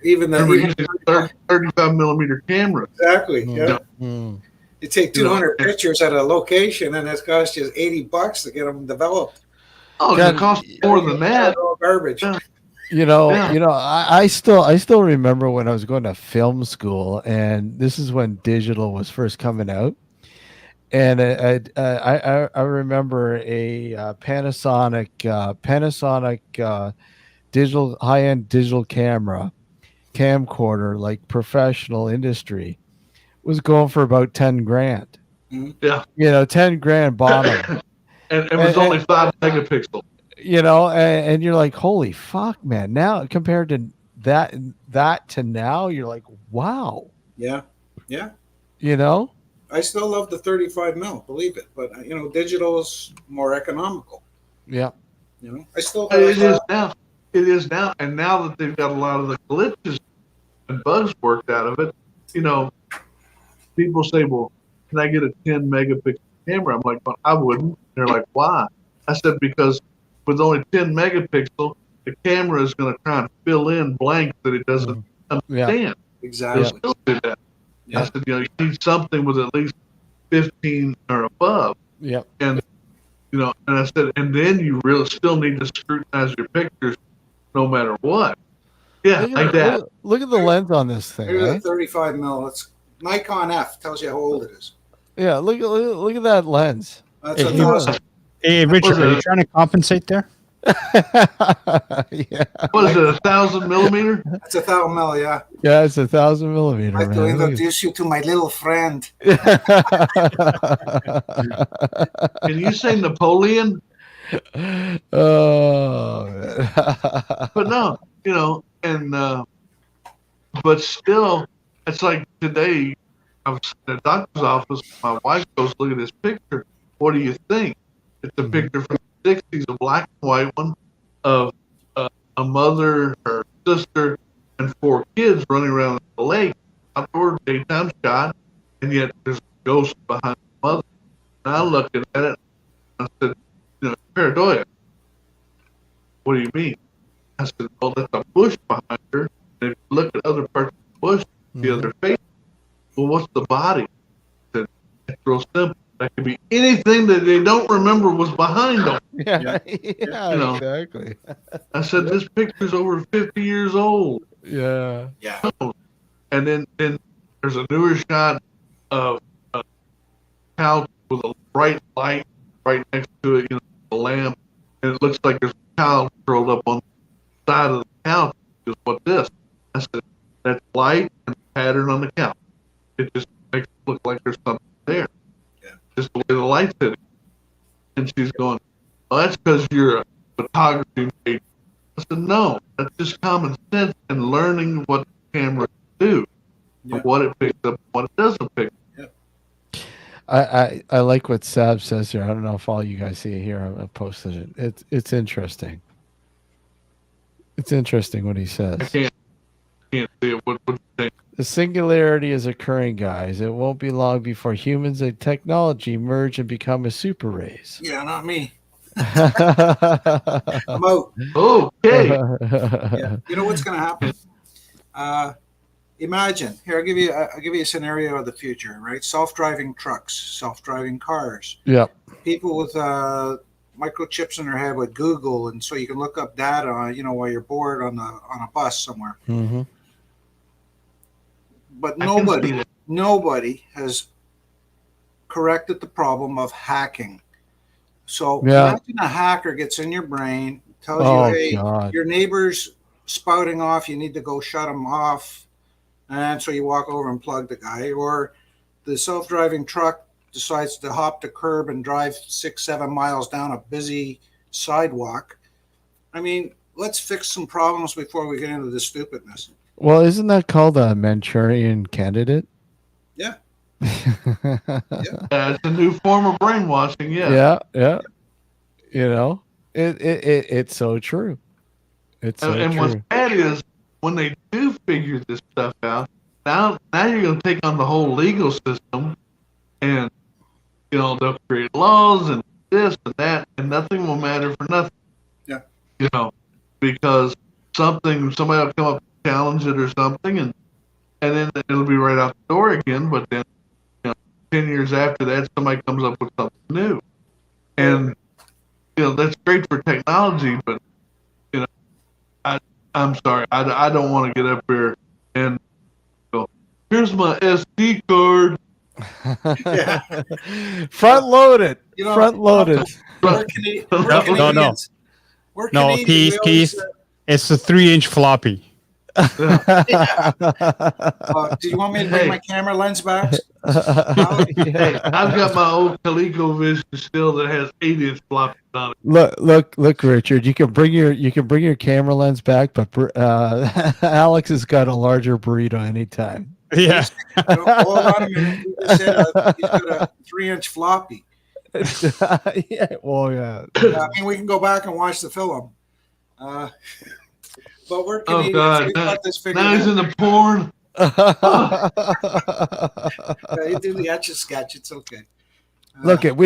Even remember the using 35 millimeter camera. exactly. Yeah. Mm. You take 200 pictures at a location, and it's cost you $80 to get them developed. Oh, God, it costs more than that. All garbage. Yeah. You know, Yeah. I still remember when I was going to film school, and this is when digital was first coming out. And I remember a Panasonic digital high-end digital camcorder, like professional industry, was going for about 10 grand. Yeah. You know, 10 grand bottom. And it was only 5 megapixels. You know, and you're like, holy fuck, man. Now compared to that to now, you're like, wow. Yeah. Yeah. You know? I still love the 35 mil, believe it. But, you know, digital is more economical. Yeah. You know, I still It is now. It is now. And now that they've got a lot of the glitches and bugs worked out of it, you know, people say, well, can I get a 10 megapixel camera? I'm like, well, I wouldn't. They're like, why? I said, because with only 10 megapixel, the camera is going to try and fill in blanks that it doesn't understand. Exactly. It'll still do that. Yeah. I said, you know, you need something with at least 15 or above. Yep. And, you know, and I said, and then you really still need to scrutinize your pictures no matter what. Yeah, like that. Look at the lens on this thing. Here's Eh? a 35 mil. It's Nikon F. Tells you how old it is. Yeah, look at that lens. That's Hey, a he thousand. Hey, Richard, Was are you it- trying to compensate there? Yeah, What is it, 1,000 millimeter? That's a 1,000 mil. Yeah. yeah, it's 1,000 millimeter. I have to Man. Look introduce you to my little friend. Can you say Napoleon? Oh, But no, you know, and but still, it's like today. I was in the doctor's office. My wife goes, "Look at this picture. What do you think?" It's a picture from the '60s, a black and white one, of a mother, her sister, and 4 kids running around the lake. outdoor daytime shot, and yet there's a ghost behind the mother. And I looked at it, and I said, pareidoia. What do you mean? I said, well, that's a bush behind her. And if you look at other parts of the bush, the other face. Well, what's the body? I said, it's real simple. That could be anything that they don't remember was behind them. Yeah, exactly. I said, this picture's over 50 years old. Yeah. Yeah. And then there's a newer shot of a couch with a bright light right next to it, a lamp, and it looks like there's a child curled up on the side of the couch. Just what this? I said, that's light and pattern on the couch. It just makes it look like there's something there. Yeah. Just the way the light's hitting. And she's going, well, that's because you're a photography major. I said, no, that's just common sense and learning what the camera can do, and what it picks up, and what it doesn't pick up. I like what Sab says here. I don't know if all you guys see it here. I posted it. It's interesting. It's interesting what he says. I can't see it. What do you think? The singularity is occurring, guys. It won't be long before humans and technology merge and become a super race. Yeah, not me. I'm out. Okay. Yeah. You know what's going to happen? Imagine here. I'll give you a scenario of the future. Right? Self-driving trucks, self-driving cars. Yep. People with microchips in their head with Google, and so you can look up data. While you're bored on a bus somewhere. Mm-hmm. But nobody has corrected the problem of hacking. So imagine a hacker gets in your brain, tells you, hey, God. Your neighbor's spouting off, you need to go shut him off. And so you walk over and plug the guy. Or the self-driving truck decides to hop the curb and drive 6-7 miles down a busy sidewalk. I mean, let's fix some problems before we get into the stupidness. Well, isn't that called a Manchurian Candidate? Yeah. It's a new form of brainwashing. Yeah. Yeah. It's so true. It's so and true. what's bad is when they do figure this stuff out. Now you're going to take on the whole legal system, and they'll create laws and this and that, and nothing will matter for nothing. Yeah. Because somebody will come up and challenge it or something, and then it'll be right out the door again. But then 10 years after that, somebody comes up with something new. And, that's great for technology, but, I'm sorry. I don't want to get up here and go, here's my SD card. Front loaded. Front loaded. We're Canadians. No, Keith. It's the 3-inch floppy. Do you want me to bring my camera lens back? Hey, I've got my old ColecoVision still that has 8-inch floppies on it. Look, Richard. You can bring your camera lens back, but Alex has got a larger burrito anytime. Yeah. Hold on a minute. You just said he's got a 3-inch floppy. Yeah. Well, yeah. I mean, we can go back and watch the film. But we're Canadians. God. We've got this figured Now he's in the porn. You do the etch-a-sketch. It's okay. Look at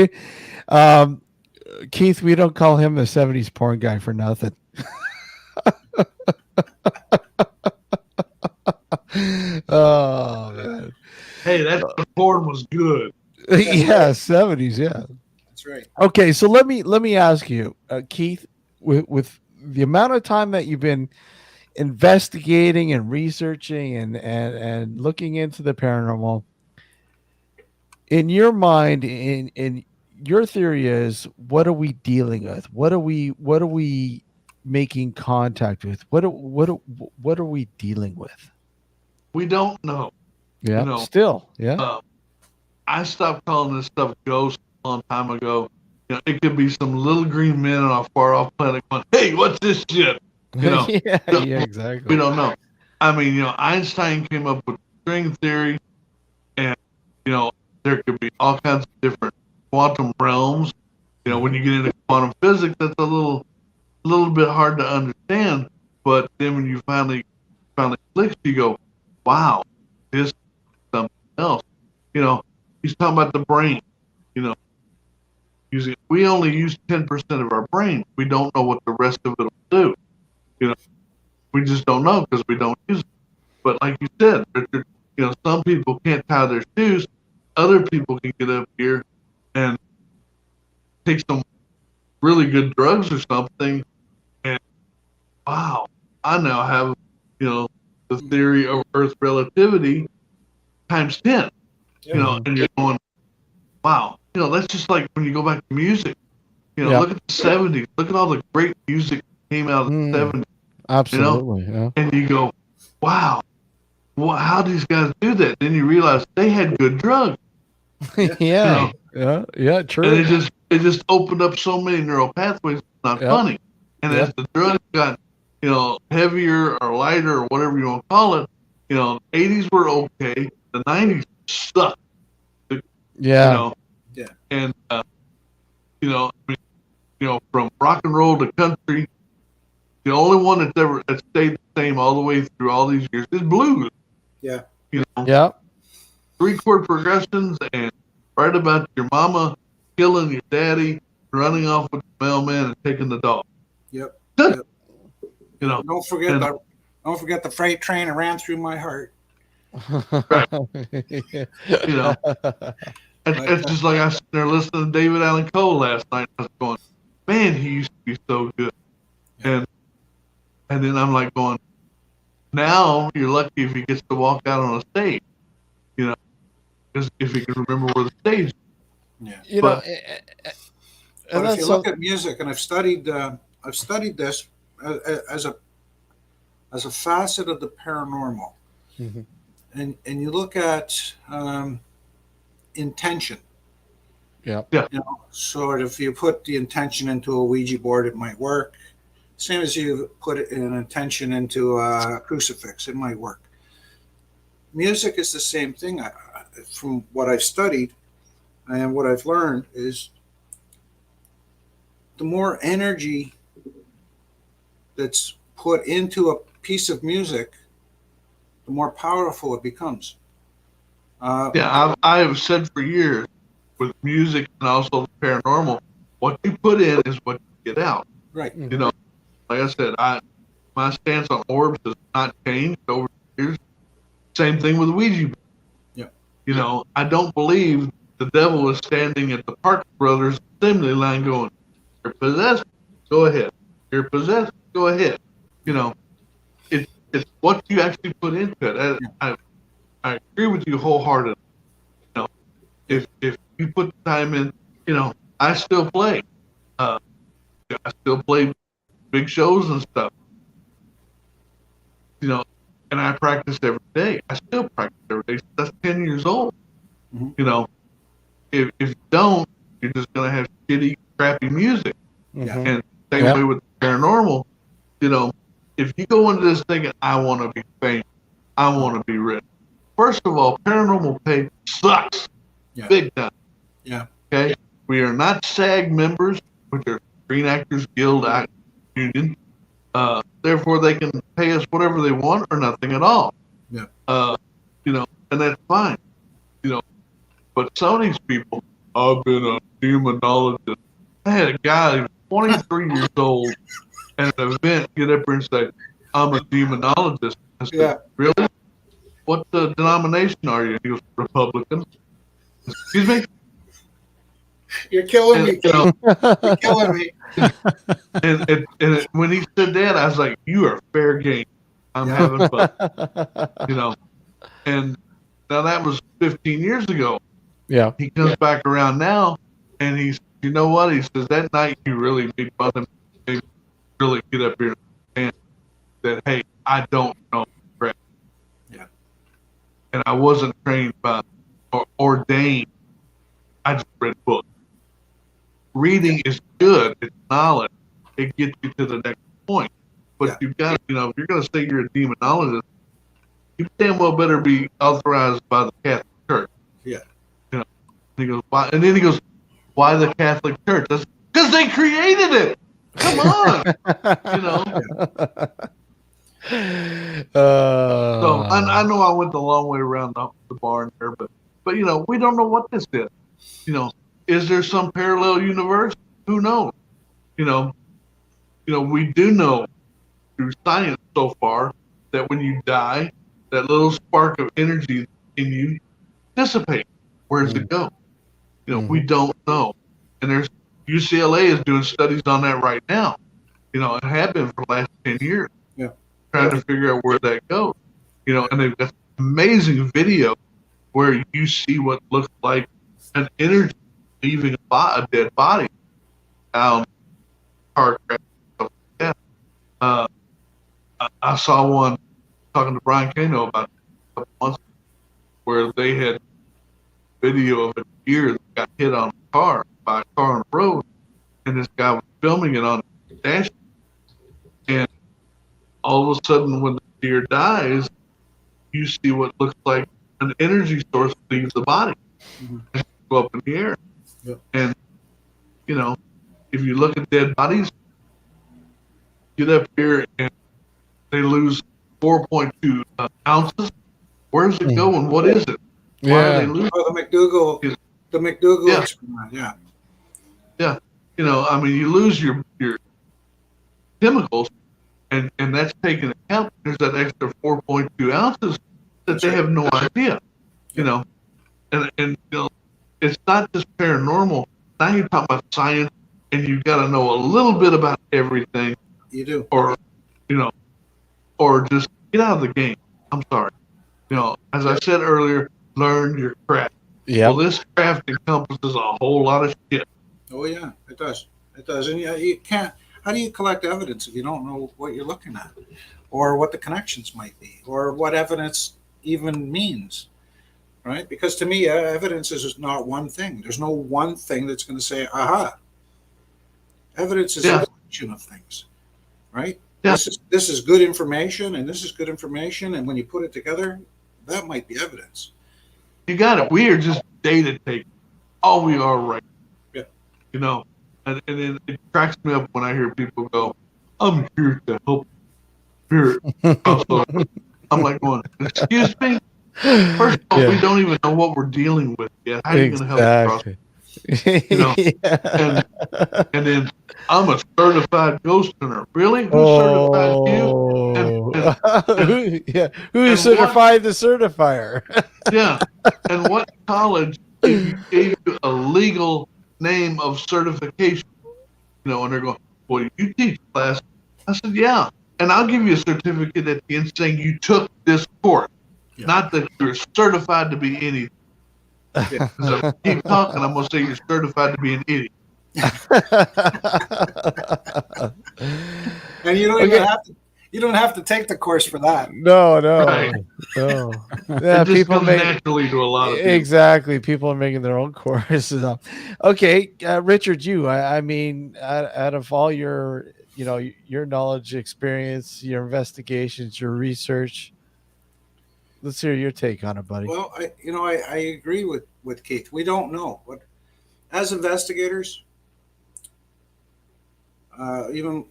Keith. We don't call him the 70s porn guy for nothing. Oh man. Hey, the porn was good. Yeah, 70s. Yeah, that's right. Okay, so let me ask you, Keith, with the amount of time that you've been investigating and researching and looking into the paranormal, in your mind, in your theory is, what are we dealing with? What are we making contact with? What are we dealing with? We don't know. Yeah, still, yeah. I stopped calling this stuff ghosts a long time ago. It could be some little green men on a far off planet going, "Hey, what's this shit?" Yeah, exactly. We don't know. I mean, Einstein came up with string theory, and there could be all kinds of different quantum realms. When you get into quantum physics, that's a little bit hard to understand. But then when you finally clicks, you go, "Wow, this else. You know, he's talking about the brain. You know, we only use 10% of our brain. We don't know what the rest of it will do. You know, we just don't know because we don't use it. But like you said, Richard, you know, some people can't tie their shoes. Other people can get up here and take some really good drugs or something, and wow, I now have, you know, the theory of Earth relativity times 10. You know, and you're going, wow. You know, that's just like when you go back to music. You know, look at the 70s. Look at all the great music that came out of the 70s. Absolutely. You know? And you go, wow, well, how do these guys do that? Then you realize they had good drugs. Yeah. You know? Yeah. True. And it just opened up so many neural pathways. It's not funny. And as the drugs got, you know, heavier or lighter or whatever you want to call it, you know, the 80s were okay. The 90s sucked. Yeah. You know? Yeah. And you know, I mean, you know, from rock and roll to country, the only one that stayed the same all the way through all these years is blues. Yeah. You know. Yeah. 3-chord progressions and right about your mama killing your daddy, running off with the mailman and taking the dog. Yep. You know. Don't forget the freight train that ran through my heart. Right. You know. It's just like I was there listening to David Allan Coe last night. I was going, man, he used to be so good. And then I'm like going, now you're lucky if he gets to walk out on a stage, you know, because if he can remember where the stage is. Yeah. You but, know, but if you look at music, and I've studied this as a facet of the paranormal, and you look at intention. Yeah. You know, so if you put the intention into a Ouija board, it might work. Same as you put an intention into a crucifix, it might work. Music is the same thing. From what I've studied and what I've learned is the more energy that's put into a piece of music, the more powerful it becomes. I have said for years with music and also the paranormal, what you put in is what you get out. Right. You know, like I said, my stance on orbs has not changed over the years. Same thing with Ouija. Yeah. You know, I don't believe the devil is standing at the Parker Brothers assembly line going, "You're possessed, go ahead. You're possessed, go ahead." You know, it's what you actually put into it. I agree with you wholeheartedly. You know, if you put the time in, you know, I still play. I still play big shows and stuff. You know, and I practice every day. I still practice every day. That's 10 years old. Mm-hmm. You know, if you don't, you're just gonna have shitty, crappy music. Mm-hmm. And same way with the paranormal. You know, if you go into this thinking, I want to be famous, I want to be rich. First of all, paranormal pay sucks, big time. Yeah. Okay, we are not SAG members, which are Screen Actors Guild Union. Therefore, they can pay us whatever they want or nothing at all. Yeah. You know, and that's fine. You know, but some of these people, I've been a demonologist. I had a guy who was 23 years old at an event get up here and say, I'm a demonologist. I said, really? What denomination are you? He goes, Republican. Excuse me? You're killing me. You know, You're killing me. and when he said that, I was like, you are fair game. I'm having fun. You know, and now that was 15 years ago. Yeah. He comes back around now, and he's, you know what? He says, that night you really made fun of me. Made me really get up here and that, hey, I don't know crap. Yeah. And I wasn't trained by or ordained. I just read books. Reading is good. It's knowledge. It gets you to the next point. But you've got, you know, if you're going to say you're a demonologist, you damn well better be authorized by the Catholic Church. Yeah. You know, and he goes, why? And then he goes, why the Catholic Church? That's because they created it. Come on. You know. So I Uh, know I went the long way around the barn there, but we don't know what this is. Is there some parallel universe? Who knows? You know, we do know through science so far that when you die, that little spark of energy in you dissipates. Where does it go? We mhm. don't know. And there's UCLA is doing studies on that right now. And have been for the last 10 years, Yeah. trying to figure out where that goes. And they've got amazing video where you see what looks like an energy leaving a dead body down car crash. Stuff like that. I saw one talking to Brian Kano about a couple months ago, where they had video of a deer that got hit on a car by a car on the road, and this guy was filming it on the dash, and all of a sudden, when the deer dies, you see what looks like an energy source leaves the body Mhm. and go up in the air. Yep. And if you look at dead bodies, get up here and they lose 4.2 ounces. Where does it go and what is it? Why are they Yeah. losing? Oh, the McDougal Yeah. experiment. Yeah. Yeah. You lose your chemicals, and that's taken account. There's that extra 4.2 ounces that That's they right. have no idea. And it's not just paranormal. Now you're talking about science, and you've got to know a little bit about everything, You do. or or just get out of the game. I'm sorry. As I said earlier, learn your craft. Well, Yep. this craft encompasses a whole lot of shit. Oh yeah, it does. It does. And you can't. How do you collect evidence if you don't know what you're looking at, or what the connections might be, or what evidence even means? Right? Because to me, evidence is just not one thing. There's no one thing that's going to say, "Aha." Evidence is Yeah. a collection of things, right? Yeah. This is good information, and this is good information, and when you put it together, that might be evidence. You got it. We are just data takers. All we are right. Yeah. And then it cracks me up when I hear people go, "I'm here to help." Here. Also, I'm like going, "Excuse me? First of all, we don't even know what we're dealing with yet. How are you going to help us?" Exactly. And then I'm a certified ghost hunter. Really? Who certified you? Oh, yeah. Who and certified the certifier? Yeah. And what college gave you a legal name of certification? And they're going, "Well, you teach class." I said, "Yeah. And I'll give you a certificate at the end saying you took this course, Yeah. not that you're certified to be anything." Yeah. Because if I keep talking, I'm going to say you're certified to be an idiot. And you don't Okay. even have to. You don't have to take the course for that. No, Right. no. Yeah, It just comes naturally to a lot of people. exactly. People are making their own courses up. Okay, Richard, I mean, out of all your, your knowledge, experience, your investigations, your research, let's hear your take on it, buddy. Well, I agree with Keith. We don't know, but as investigators, even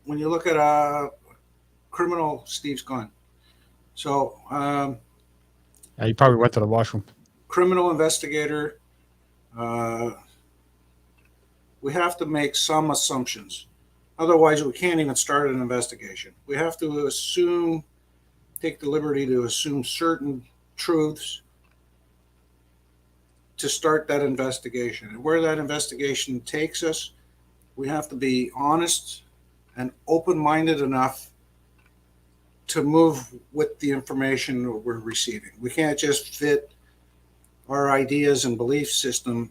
when you look at a criminal, Steve's gone. So Yeah, you probably went to the washroom. criminal investigator, we have to make some assumptions. Otherwise, we can't even start an investigation. We have to take the liberty to assume certain truths to start that investigation. And where that investigation takes us, we have to be honest and open-minded enough to move with the information that we're receiving. We can't just fit our ideas and belief system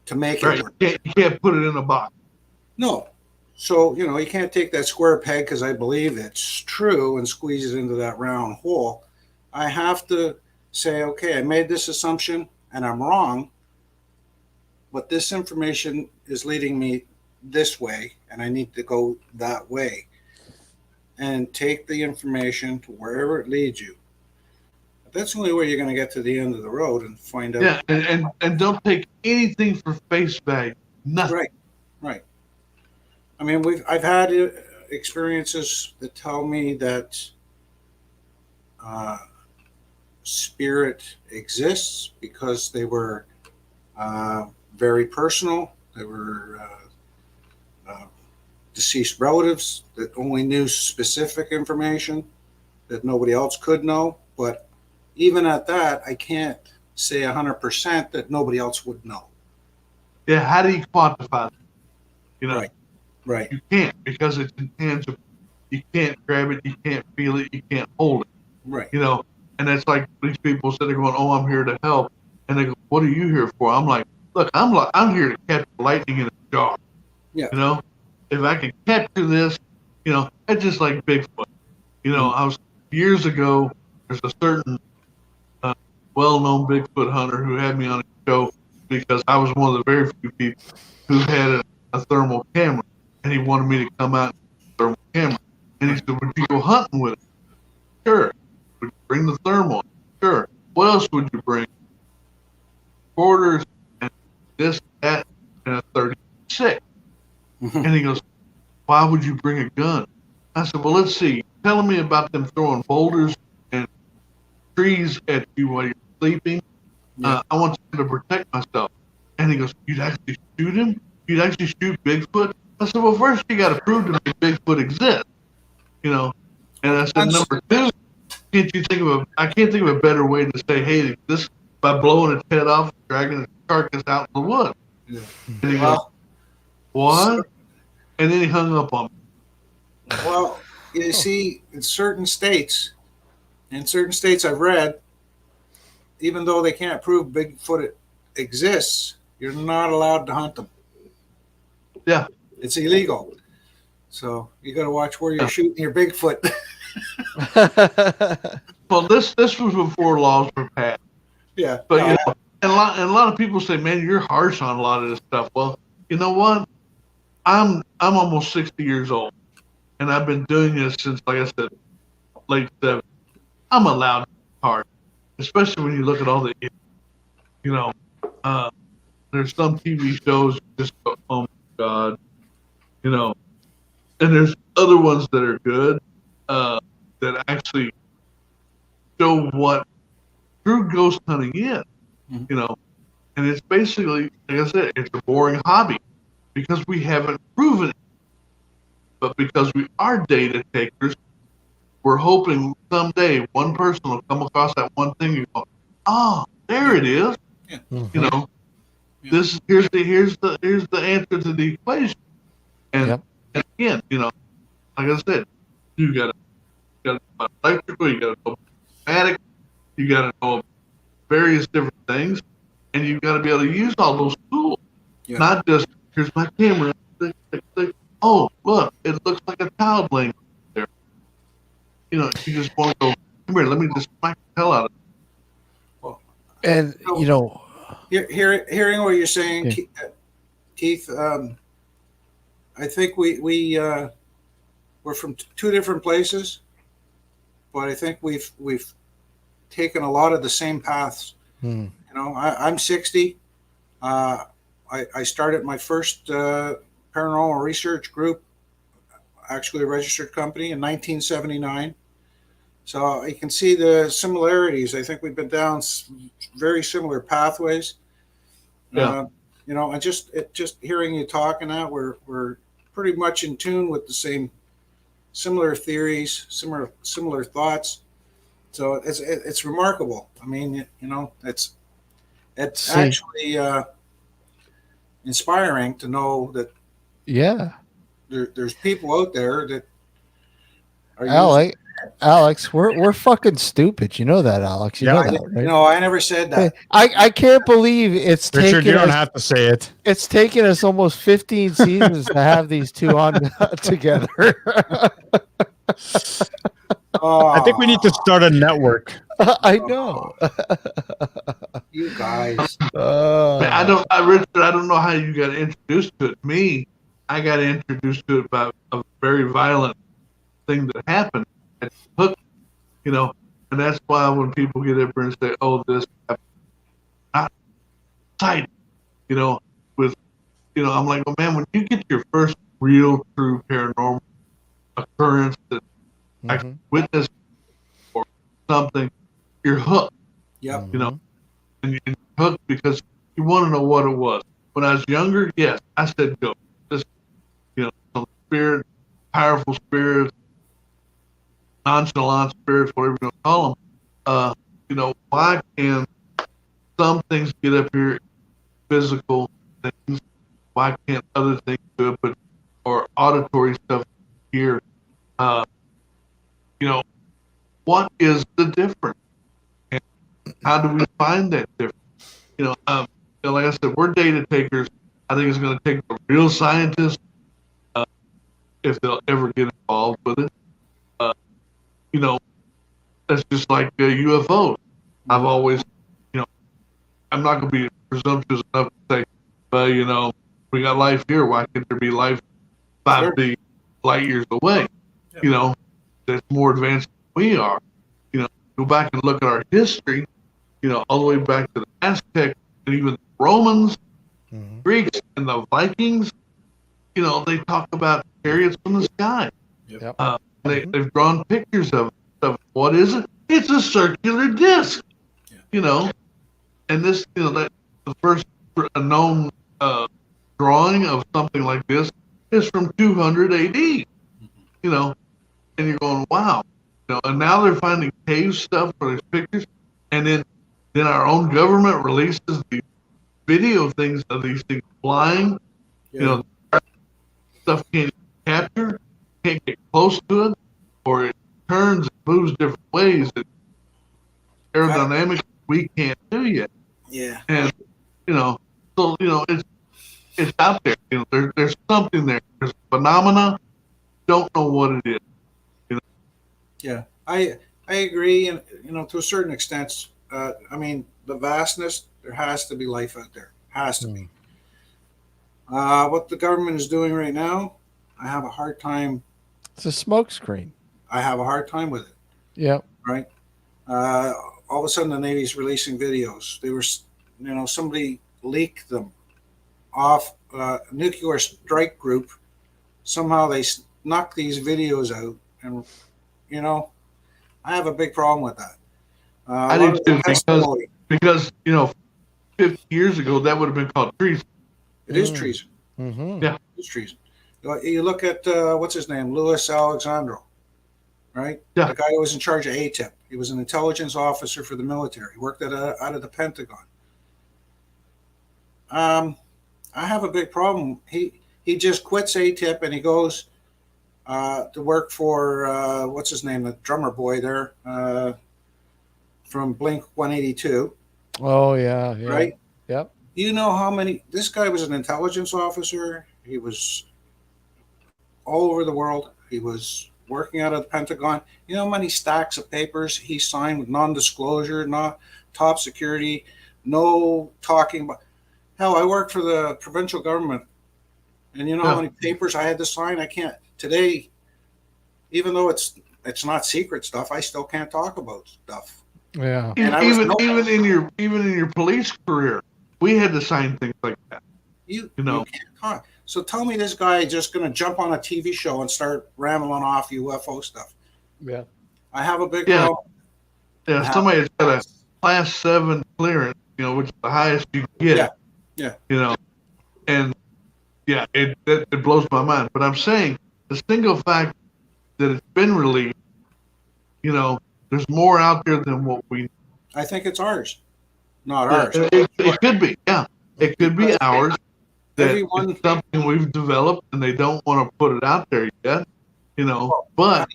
to make it Right. work. You can't put it in a box. No. So, you can't take that square peg because I believe it's true and squeeze it into that round hole. I have to say, okay, I made this assumption and I'm wrong, but this information is leading me this way and I need to go that way. And take the information to wherever it leads you. But that's the only way you're going to get to the end of the road and find out. Yeah, and don't take anything for face value. Nothing. Right. I mean, I've had experiences that tell me that uh, spirit exists because they were very personal. They were deceased relatives that only knew specific information that nobody else could know. But even at that, I can't say 100% that nobody else would know. Yeah, how do you quantify that? You know, Right. Right. you can't because it's intangible. You can't grab it, you can't feel it, you can't hold it. Right. You know, and it's like these people sitting there going, "Oh, I'm here to help," and they go, "What are you here for?" I'm like, "Look, I'm here to catch lightning in a jar." Yeah. You know, if I can capture this, you know, it's just like Bigfoot. You know, I was years ago. There's a certain well-known Bigfoot hunter who had me on a show because I was one of the very few people who had a thermal camera, and he wanted me to come out with a thermal camera. And he said, "Would you go hunting with it?" Sure. Would you bring the thermal? Sure. What else would you bring? Quarters and this, that, and a 36. And he goes, "Why would you bring a gun?" I said, "Well, let's see. You're telling me about them throwing boulders and trees at you while you're sleeping. I want you to protect myself." And he goes, "You'd actually shoot him? You'd actually shoot Bigfoot?" I said, "Well, first you got to prove to me Bigfoot exists, you know." And I said, "Number two, I can't think of a better way to say, hey, this by blowing its head off, dragging its carcass out in the woods." Yeah. And he goes, "What?" And then he hung up on me. Well, you see, in certain states I've read, even though they can't prove Bigfoot exists, you're not allowed to hunt them. Yeah. It's illegal. So you got to watch where you're shooting your Bigfoot. Well, this was before laws were passed. Yeah. But you know, and a lot of people say, "Man, you're harsh on a lot of this stuff." Well, you know what? I'm almost 60 years old, and I've been doing this since, like I said, late 70s. I'm allowed to be hard, especially when you look at all the, you know, there's some TV shows you just go, "Oh my God," you know, and there's other ones that are good, that actually show what true ghost hunting is, you know, and it's basically, like I said, it's a boring hobby because we haven't proven it, but because we are data takers, we're hoping someday one person will come across that one thing and go, "Oh, there it is," Yeah. you know. This here's the answer to the equation, and again, you know, like I said, you gotta know about electrical, you gotta know about pneumatic, you gotta know various different things, and you've got to be able to use all those tools, not just here's my camera. Click, click, click. Oh, look, it looks like a child laying there. You know, you just want to go, "Come here, let me just smack the hell out of it." Well, And you know, hearing what you're saying, Keith, I think we're from two different places, but I think we've taken a lot of the same paths. You know, I'm 60. I started my first paranormal research group, actually a registered company, in 1979. So you can see the similarities. I think we've been down very similar pathways. Yeah. You know, and just hearing you talk and that, we're pretty much in tune with the same similar theories, similar thoughts. So it's remarkable. I mean, you know, it's actually inspiring to know that there's people out there that are Alex, we're fucking stupid. You know that, Alex. You know that, right? No, I never said that. I can't believe it's Richard, taken you don't us, have to say it. it's taken us almost 15 seasons to have these two on together. I think we need to start a network. I know. You guys. Richard, I don't know how you got introduced to it. Me, I got introduced to it by a very violent thing that happened at Hook, you know, and that's why when people get up and say, "Oh, this happened," not excited, you know, with, you know, I'm like, "Oh man, when you get your first real true paranormal occurrence that I Mhm. witnessed or something, you're hooked. Yep. You know, Mhm. and you're hooked because you want to know what it was. When I was younger, yes, I said go. Just, some spirit, powerful spirits, nonchalant spirits, whatever you want to call them. Why can some things get up here, physical things? Why can't other things do it? Or auditory stuff here? Uh, you know, what is the difference? And how do we find that difference? Like I said, we're data takers. I think it's going to take the real scientists, uh, if they'll ever get involved with it. Uh, you know, that's just like UFOs. I've always, you know, I'm not going to be presumptuous enough to say, well, we got life here. Why can't there be life 5 billion light years away? Yeah. That's more advanced than we are. Go back and look at our history, all the way back to the Aztecs and even the Romans, Mhm. Greeks, and the Vikings. They talk about chariots from the sky. Yep. They've drawn pictures of what is it? It's a circular disc. Yeah. And this, that the first known drawing of something like this is from 200 AD. And you're going, wow. And now they're finding cave stuff for these pictures, and then our own government releases the video things of these things flying. Yeah. Stuff can't capture, can't get close to it, or it turns and moves different ways that aerodynamics we can't do yet. Yeah. And so it's out there. There's something there. There's a phenomena. Don't know what it is. Yeah, I agree, and to a certain extent, the vastness. There has to be life out there. Has to be. What the government is doing right now, I have a hard time. It's a smokescreen. I have a hard time with it. Yep. Right. All of a sudden, the Navy's releasing videos. They were, somebody leaked them off a nuclear strike group. Somehow they snuck these videos out, and I have a big problem with that. I do too, because 50 years ago that would have been called treason. It is treason. Mm-hmm. Yeah, it's treason. You look at what's his name, Louis Alexandro, right? Yeah. The guy who was in charge of ATIP. He was an intelligence officer for the military. He worked out of the Pentagon. I have a big problem. He just quits ATIP and he goes to work for what's his name, the drummer boy there from Blink 182. Oh yeah. Right. Yep. You know how many? This guy was an intelligence officer. He was all over the world. He was working out of the Pentagon. You know how many stacks of papers he signed with non-disclosure, not top security, no talking about. Hell, I worked for the provincial government, and you know how many papers I had to sign? I can't today, even though it's not secret stuff. I still can't talk about stuff. Yeah. Even in your police career, we had to sign things like that. You can't talk. So tell me this guy just going to jump on a TV show and start rambling off UFO stuff. Yeah. I have a big problem. Yeah, somebody that's got a class 7 clearance, which is the highest you can get. Yeah. And it blows my mind. But I'm saying the single fact that it's been released, there's more out there than what we. I think it's ours, not ours. It could be, yeah. It could be ours. Everyone, it's something we've developed, and they don't want to put it out there yet. But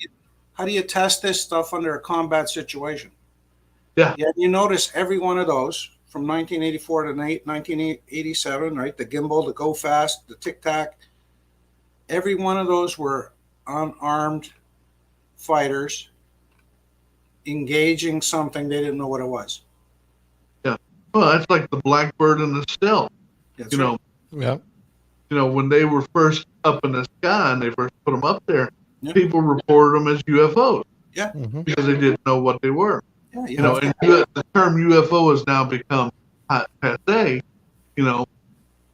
how do you test this stuff under a combat situation? Yeah. You notice every one of those from 1984 to 1987, right? The gimbal, the go fast, the tic tac. Every one of those were unarmed fighters engaging something they didn't know what it was. Yeah. Well, that's like the blackbird and the stealth. That's right. Yeah. When they were first up in the sky and they first put them up there, people reported them as UFOs. Yeah. Mm-hmm. Because they didn't know what they were. Yeah. And the term UFO has now become passe.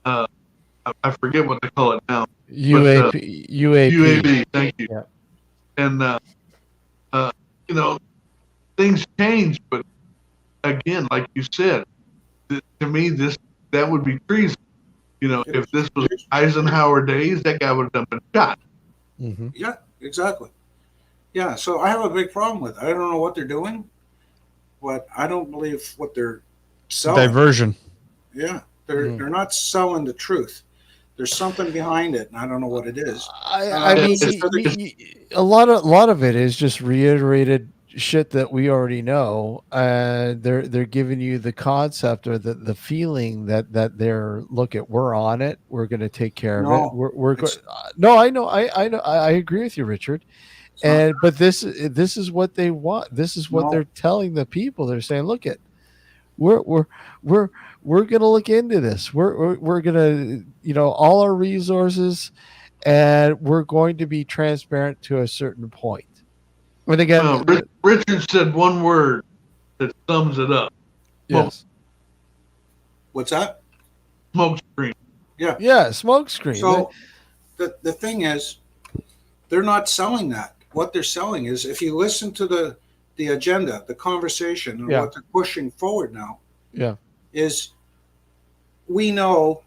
I forget what they call it now. UAP. UAV. Thank you. Yeah. and uh, you know, things change. But again, like you said, to me, that would be treason. If this was Eisenhower days, that guy would have been shot. Mm-hmm. Yeah, exactly. Yeah, so I have a big problem with it. I don't know what they're doing, but I don't believe what they're selling. Diversion. Yeah, they're not selling the truth. There's something behind it, and I don't know what it is. I mean, a lot of it is just reiterated shit that we already know. They're giving you the concept or the feeling that they're look at we're on it. We're going to take care of it. No, We're going. No, I know. I know. I agree with you, Richard. But this is what they want. This is what they're telling the people. They're saying, look at we're we're gonna look into this. We're gonna all our resources, and we're going to be transparent to a certain point. And again, Richard said one word that sums it up. Yes. What's that? Smoke screen. Yeah. Yeah, smoke screen. So the thing is, they're not selling that. What they're selling is, if you listen to the agenda, the conversation, and what they're pushing forward now, is we know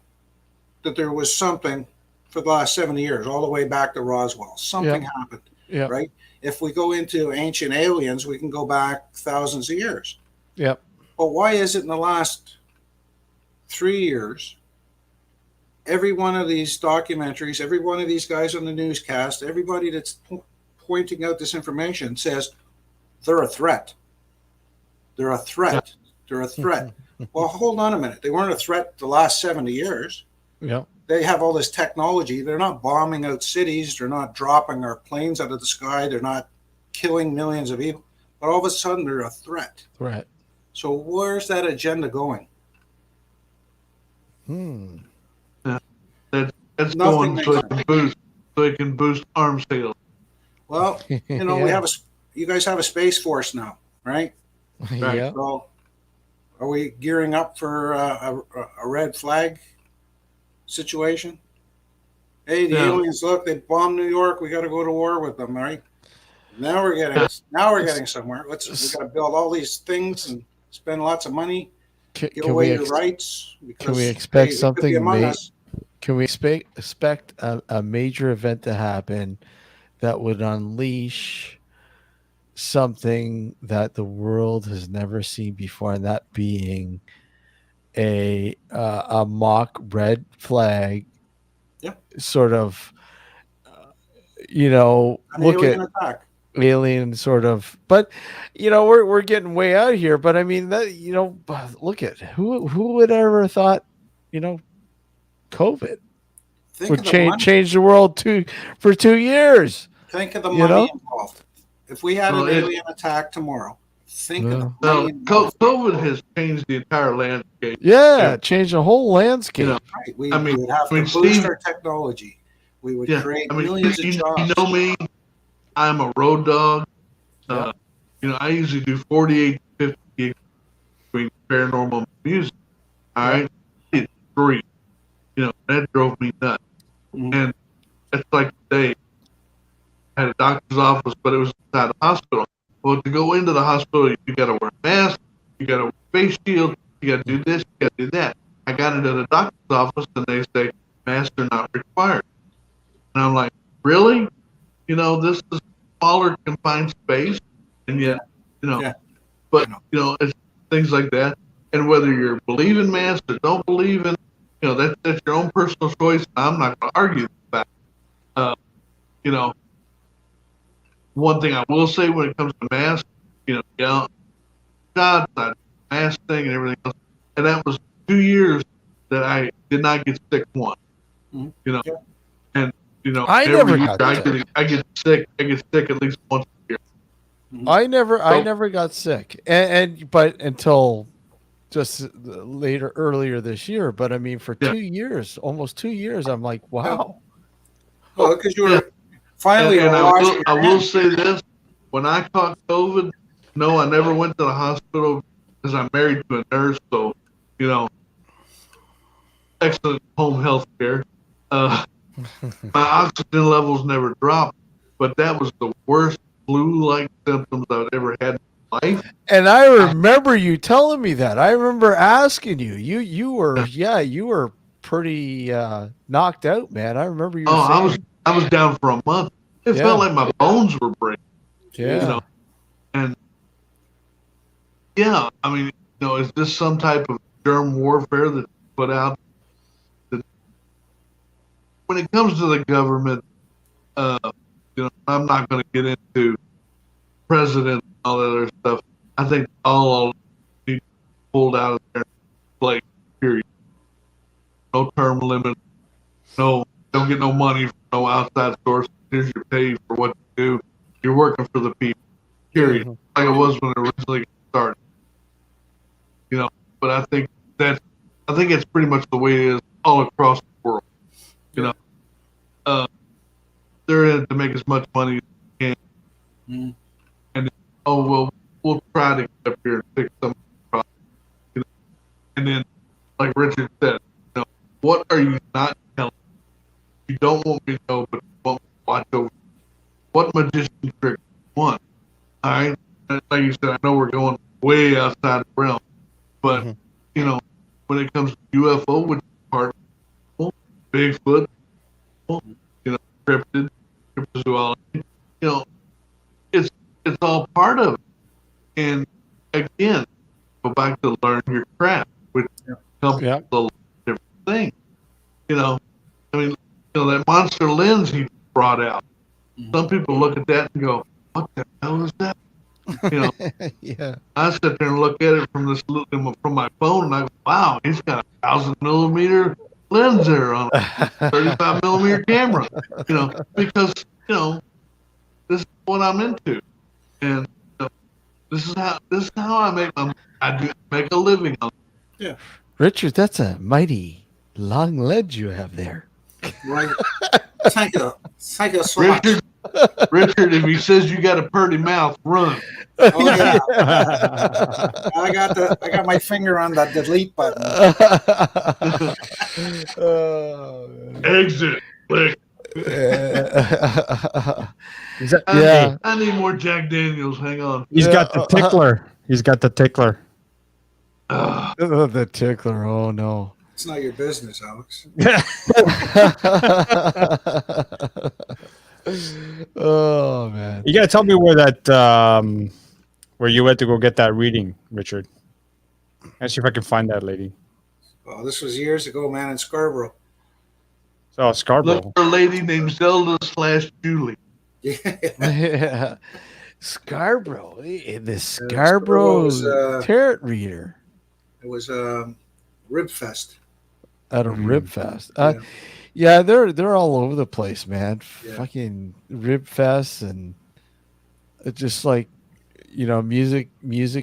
that there was something for the last 70 years, all the way back to Roswell. Something happened, right? If we go into ancient aliens, we can go back thousands of years. Yep. But why is it in the last 3 years, every one of these documentaries, every one of these guys on the newscast, everybody that's pointing out this information says they're a threat. They're a threat. They're a threat. Well, hold on a minute. They weren't a threat the last 70 years. Yeah. They have all this technology. They're not bombing out cities. They're not dropping our planes out of the sky. They're not killing millions of people. But all of a sudden, they're a threat. Right. So where's that agenda going? That's going so it can boost arms sales. Well, you guys have a space force now, right? Yeah. So are we gearing up for a red flag situation? Hey, the aliens, look, they bombed New York. We got to go to war with them, right? Now we're getting somewhere. We got to build all these things and spend lots of money. Give away your rights. Can we expect something? Can we expect a major event to happen that would unleash something that the world has never seen before, and that being a mock red flag, sort of, look at attack. Alien sort of, but we're getting way out here. But I mean that look at who would ever thought COVID would change the world for 2 years. Think of the money involved. If we had an alien attack tomorrow, think of the money involved. COVID has changed the entire landscape. Yeah, changed the whole landscape. Right. We would have to boost our technology. We would create millions of jobs. You know me, I'm a road dog. I usually do 48 to 50 gigs between paranormal music. All right, it's free. That drove me nuts. And it's like today, I had a doctor's office, but it was inside the hospital. Well, to go into the hospital, you got to wear a mask, you got to wear a face shield, you got to do this, you got to do that. I got into the doctor's office, and they say masks are not required. And I'm like, really? This is a smaller, confined space, and yet, but it's things like that. And whether you believe in masks or don't believe in, that's your own personal choice. I'm not going to argue that. One thing I will say when it comes to masks, shots, mask thing, and everything else, and that was 2 years that I did not get sick once. And I never got sick. I get sick. I get sick at least once a year. I never got sick, but until just earlier this year. But I mean, for 2 years, almost 2 years, I'm like, wow. Well, because you were finally. And I will say this: when I caught COVID, no, I never went to the hospital because I'm married to a nurse, so excellent home health care. My oxygen levels never dropped, but that was the worst flu-like symptoms I've ever had in my life. And I remember you telling me that. I remember asking you. You were pretty knocked out, man. I remember you were saying. I was down for a month. It Yeah. felt like my bones were breaking. Yeah. You know, and yeah, I mean, is this some type of germ warfare that's put out? That when it comes to the government, I'm not going to get into president and all that other stuff. I think all need to be pulled out of their play. Period. No term limit. No, don't get no money from no outside source. Here's your pay for what you do. You're working for the people. Period. Mhm. Like it was when it originally started. But I think it's pretty much the way it is all across the world. They're in it to make as much money as they can. And we'll try to get up here and fix some of the problems. And then, like Richard said, what are you not telling me? You don't want me to know, but you want me to watch over. What magician trick do you want? All right, like you said, I know we're going way outside the realm, but when it comes to UFO, which is part of Bigfoot, cryptid, cryptozoology, it's all part of it. And again, go back to learn your craft, which comes with a lot of different things. I mean, that monster lens he brought out. Some people look at that and go, "What the hell is that?" Yeah. I sit there and look at it from my phone, and I go, "Wow, he's got a 1,000 millimeter lens there on a 35 millimeter camera." Because this is what I'm into, and this is how I make a living on. Yeah, Richard, that's a mighty long ledge you have there. right. Thank you so much. Richard, if he says you got a pretty mouth, run. Oh yeah, I got my finger on the delete button. Oh, Exit. Click. Yeah. I need more Jack Daniels. Hang on. He's got the tickler. He's got the tickler. Oh, the tickler. Oh no. It's not your business, Alex. Oh man. You gotta tell me where that where you went to go get that reading, Richard. Let's see if I can find that lady. Well, this was years ago, man, in Scarborough. Oh, Scarborough. Look for a lady named Zelda/Julie. Yeah, Yeah. Scarborough. The Scarborough was, tarot reader it was Rib Fest. at a Rib Fest. Yeah. Yeah, they're all over the place, man. Yeah. Fucking Rib Fest and it's just like music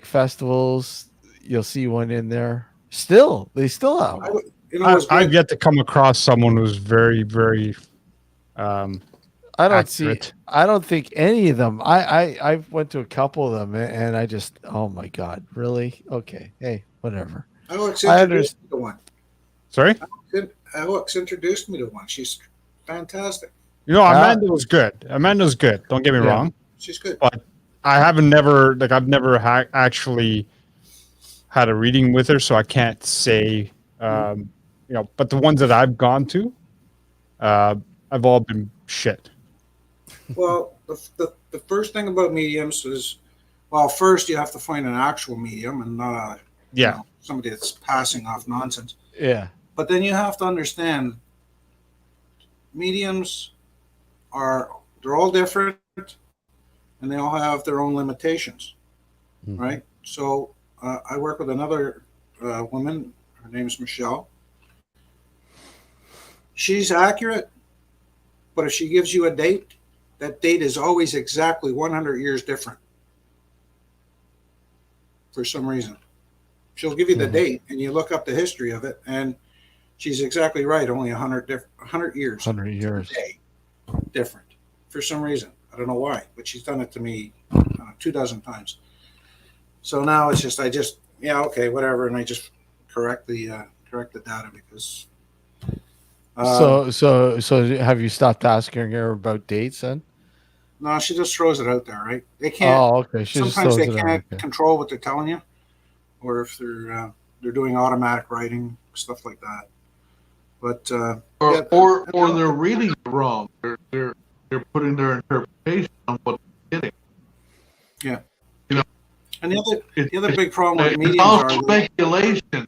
festivals. You'll see one in there. They still have one. I've yet to come across someone who's very, very I don't accurate. see. I don't think any of them. I went to a couple of them, and I just, oh my god, really? Okay, hey, whatever. Alex I introduced me to one. Sorry? Alex introduced me to one. She's fantastic. Amanda's good. Amanda's good. Don't get me wrong. She's good. But I've never actually had a reading with her, so I can't say. But the ones that I've gone to, I've all been shit. Well, the first thing about mediums is, well, first you have to find an actual medium and not somebody that's passing off nonsense. Yeah. But then you have to understand, mediums they're all different, and they all have their own limitations, right? So I work with another woman. Her name's Michelle. She's accurate, but if she gives you a date, that date is always exactly 100 years different for some reason. She'll give you the date, and you look up the history of it, and she's exactly right. Only 100 years. 100 years. Different for some reason. I don't know why, but she's done it to me 24 times. So now it's just, okay, whatever, and I just correct the data because. So have you stopped asking her about dates then? No, she just throws it out there, right? They can't. Oh, okay. She just Sometimes throws they it out. can't Okay. control what they're telling you, or if they're doing automatic writing, stuff like that. But yeah, or they're reading it wrong. They're putting their interpretation on what they're getting. yeah. You know, And it, the other it's, big problem with it's mediums all are that, speculation.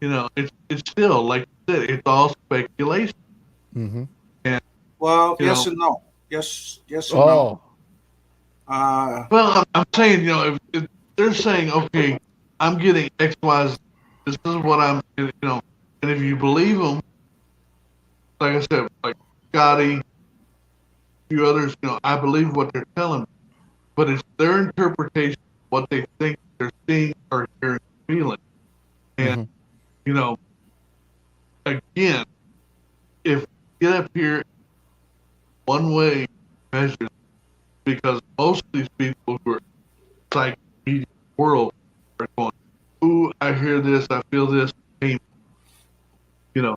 You know, it's still like you said, it's all speculation. Mm-hmm. And well, you yes know, and no. Yes and no. Oh. well, I'm saying, you know, if they're saying, okay, I'm getting X, Y, Z, this is what I'm, you know, and if you believe them, like I said, like Scotty, a few others, you know, I believe what they're telling me, but it's their interpretation of what they think they're seeing or hearing, or feeling, and Mm-hmm. you know, again, if you get up here one way measures, because most of these people who are psych media world are going, ooh, I hear this, I feel this, pain, you know,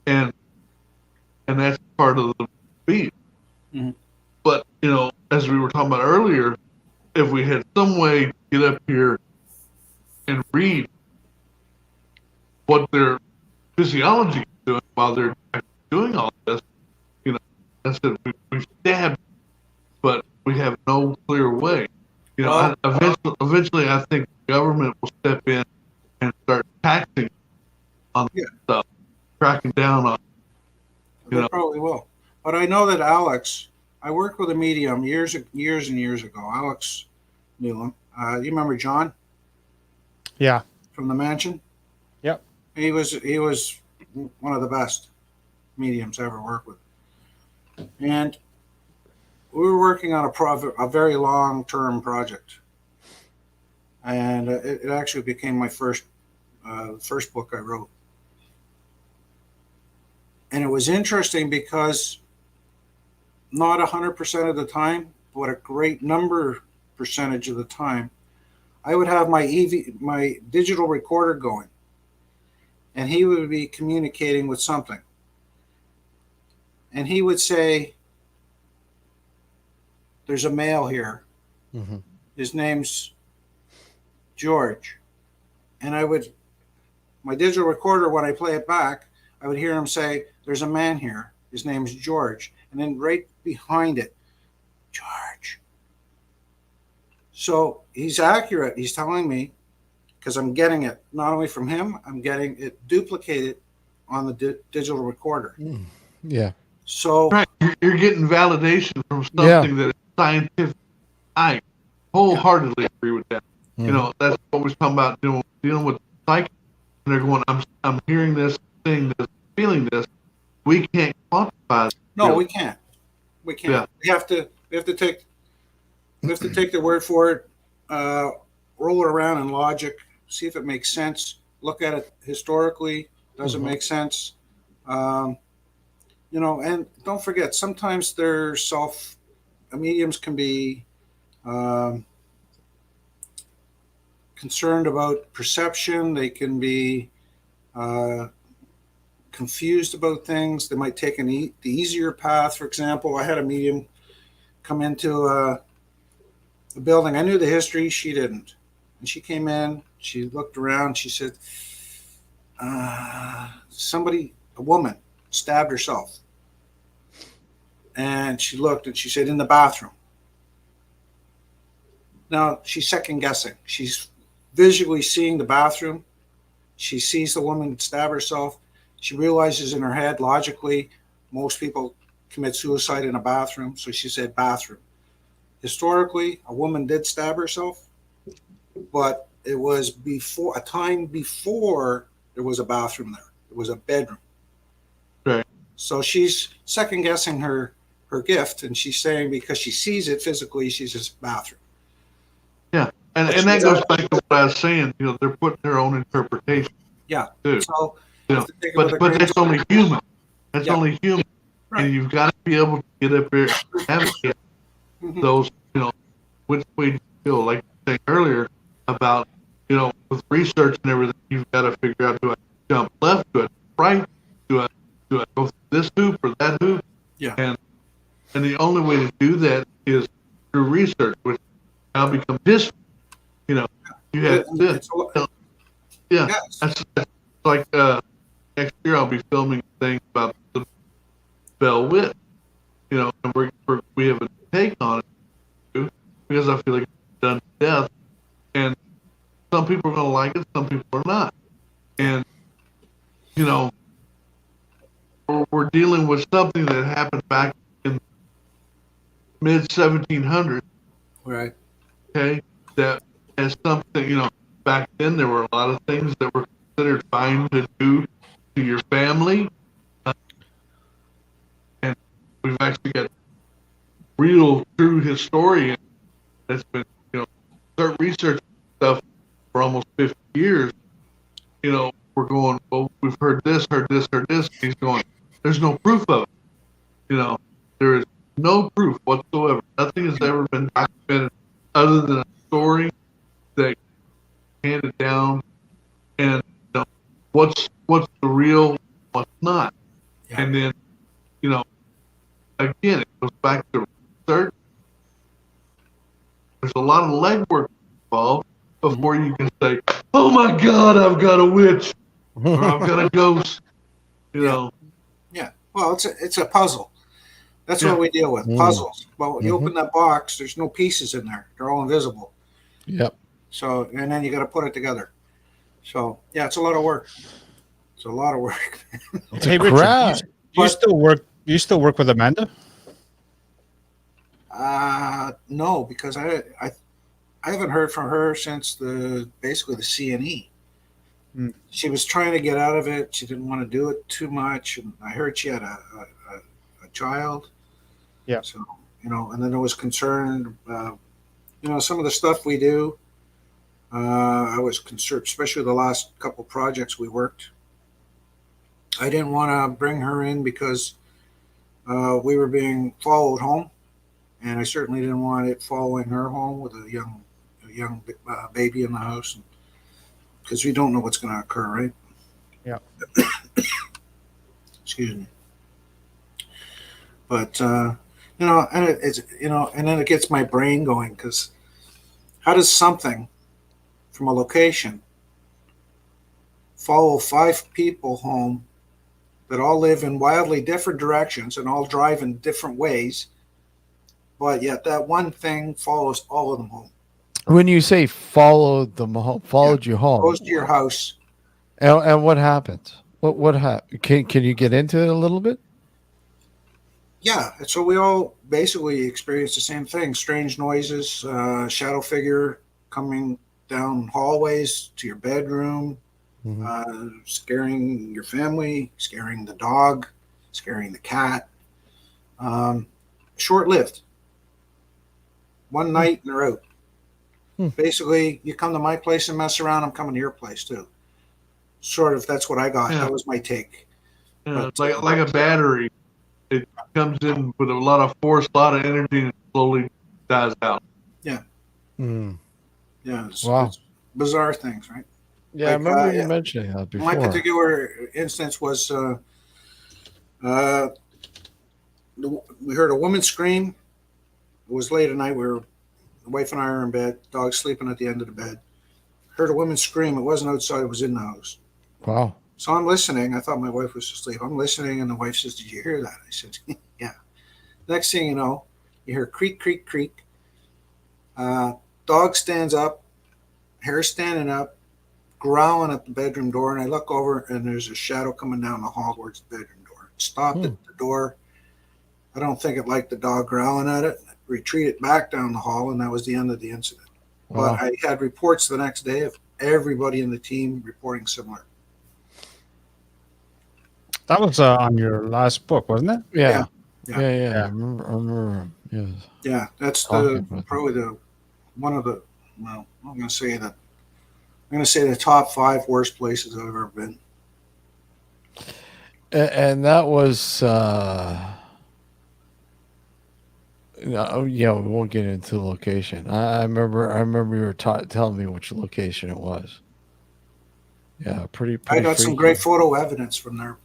and that's part of the beat. Mhm. But you know, as we were talking about earlier, if we had some way to get up here and read what their physiology is doing while they're doing all this, you know, that's it. We've stabbed, but we have no clear way. You know, Well, eventually, I think the government will step in and start taxing on yeah, stuff, cracking down on, you they know. probably will. But I know that Alex. I worked with a medium years and years ago. Alex knew him. You remember John Yeah. from the mansion? Yep. He was one of the best mediums I ever worked with, and we were working on a very long term project, and it actually became my first book I wrote. And it was interesting because not 100% of the time, but a great percentage of the time, I would have my digital recorder going, and he would be communicating with something, and he would say, "There's a male here. Mm-hmm. His name's George," and my digital recorder, when I play it back, I would hear him say, "There's a man here. His name's George," and then right behind it, George. So he's accurate. He's telling me, because I'm getting it not only from him, I'm getting it duplicated on the digital recorder. Mm. Yeah. So Right, you're getting validation from Yeah. something that is scientific. I yeah, wholeheartedly agree with that. You Mm-hmm. know, that's what we're talking about, dealing with psychic. And they're going, I'm hearing this, seeing this, feeling this. We can't quantify it. no, really. we can't. We can't. Yeah. We have to take the word for it, roll it around in logic, see if it makes sense. Look at it historically. Does it Mhm. make sense? And don't forget, sometimes mediums can be um, concerned about perception. They can be uh, confused about things. They might take the easier path. For example, I had a medium come into the building. I knew the history. She didn't. And she came in. She looked around. She said, a woman, stabbed herself. And she looked and she said, in the bathroom. Now she's second guessing. She's visually seeing the bathroom. She sees the woman stab herself. She realizes in her head, logically, most people commit suicide in a bathroom. So she said bathroom. Historically, a woman did stab herself, but it was a time before there was a bathroom there. It was a bedroom. Right. So she's second guessing her gift, and she's saying because she sees it physically, she says bathroom. Yeah. And that goes back to what I was saying, they're putting their own interpretation Yeah. too. So But that's only human. That's Yeah. only human. Right. And you've got to be able to get up there and navigate Mhm. those, which way do you feel? Like you were saying earlier about, with research and everything, you've got to figure out, do I jump left, do I right, do I go through this hoop or that hoop? Yeah. And the only way to do that is through research, which now becomes history. You know, you had this. It's a lo- Yeah, yes. that's like next year I'll be filming a thing about the Bell Wit. You know, and we have a take on it too, because I feel like it's done to death, and some people are going to like it, some people are not, and you know, we're dealing with something that happened back in mid 1700s. Right. Okay, that as something, you know, back then there were a lot of things that were considered fine to do to your family, and we've actually got real, true historian that's been, you know, start researching stuff for almost 50 years. You know, we're going, well, we've heard this, heard this, heard this. And he's going, there's no proof of it. You know, there is no proof whatsoever. Nothing has ever been documented other than a story that handed down, and you know, what's the real, what's not. Yeah. And then, you know, again, it goes back to research. There's a lot of legwork involved before you can say, oh my God, I've got a witch or I've got a ghost. You know, Yeah. Well, it's a puzzle. That's Yeah. what we deal with, Mm. puzzles. Well, when you Mhm. open that box, there's no pieces in there. They're all invisible. Yep. So, and then you got to put it together. So, yeah, it's a lot of work. It's a lot of work. It's Hey, a Richard, craft. you still work? You still work with Amanda? No, because I haven't heard from her since basically the CNE. Hmm. She was trying to get out of it. She didn't want to do it too much, and I heard she had a child. Yeah. So, you know, and then there was concern. You know, some of the stuff we do. I was concerned, especially the last couple projects we worked. I didn't want to bring her in because we were being followed home, and I certainly didn't want it following her home with a young baby in the house, because we don't know what's going to occur, right? Yeah. Excuse me. But you know, and it's you know, and then it gets my brain going, because how does something from a location follow 5 people home that all live in wildly different directions and all drive in different ways, but yet that one thing follows all of them home? When you say followed them home, followed you home, Goes to your house. and what happens? What happened? Can you get into it a little bit? Yeah, and so we all basically experience the same thing: strange noises, shadow figure coming down hallways to your bedroom, Mhm. scaring your family, scaring the dog, scaring the cat. Short-lived. One night and they're out. Hmm. Basically, you come to my place and mess around, I'm coming to your place too. Sort of, that's what I got. Yeah. That was my take. you know, But, it's like a battery. It comes in with a lot of force, a lot of energy, and it slowly dies out. Mm. Yeah, it's Wow. bizarre things, right? Yeah, I Like, remember you yeah. mentioning that before. My particular instance was we heard a woman scream. It was late at night. The wife and I were in bed, dog sleeping at the end of the bed. Heard a woman scream. It wasn't outside, it was in the house. Wow. So I'm listening. I thought my wife was asleep. I'm listening, and the wife says, "Did you hear that?" I said, "Yeah." Next thing you know, you hear creak, creak, creak. Dog stands up, hair standing up, growling at the bedroom door, and I look over, and there's a shadow coming down the hall towards the bedroom door. Stopped at the door. I don't think it liked the dog growling at it. Retreated back down the hall, and that was the end of the incident. Wow. But I had reports the next day of everybody in the team reporting similar. That was on your last book, wasn't it? Yeah. Yeah. Yeah. I remember. Yes. Yeah, that's Talking about probably one of the, well, I'm going to say the top 5 worst places I've ever been. And that was no, yeah, we won't get into the location. I remember you were telling me which location it was. Yeah, pretty I got some freaky. great photo evidence from there.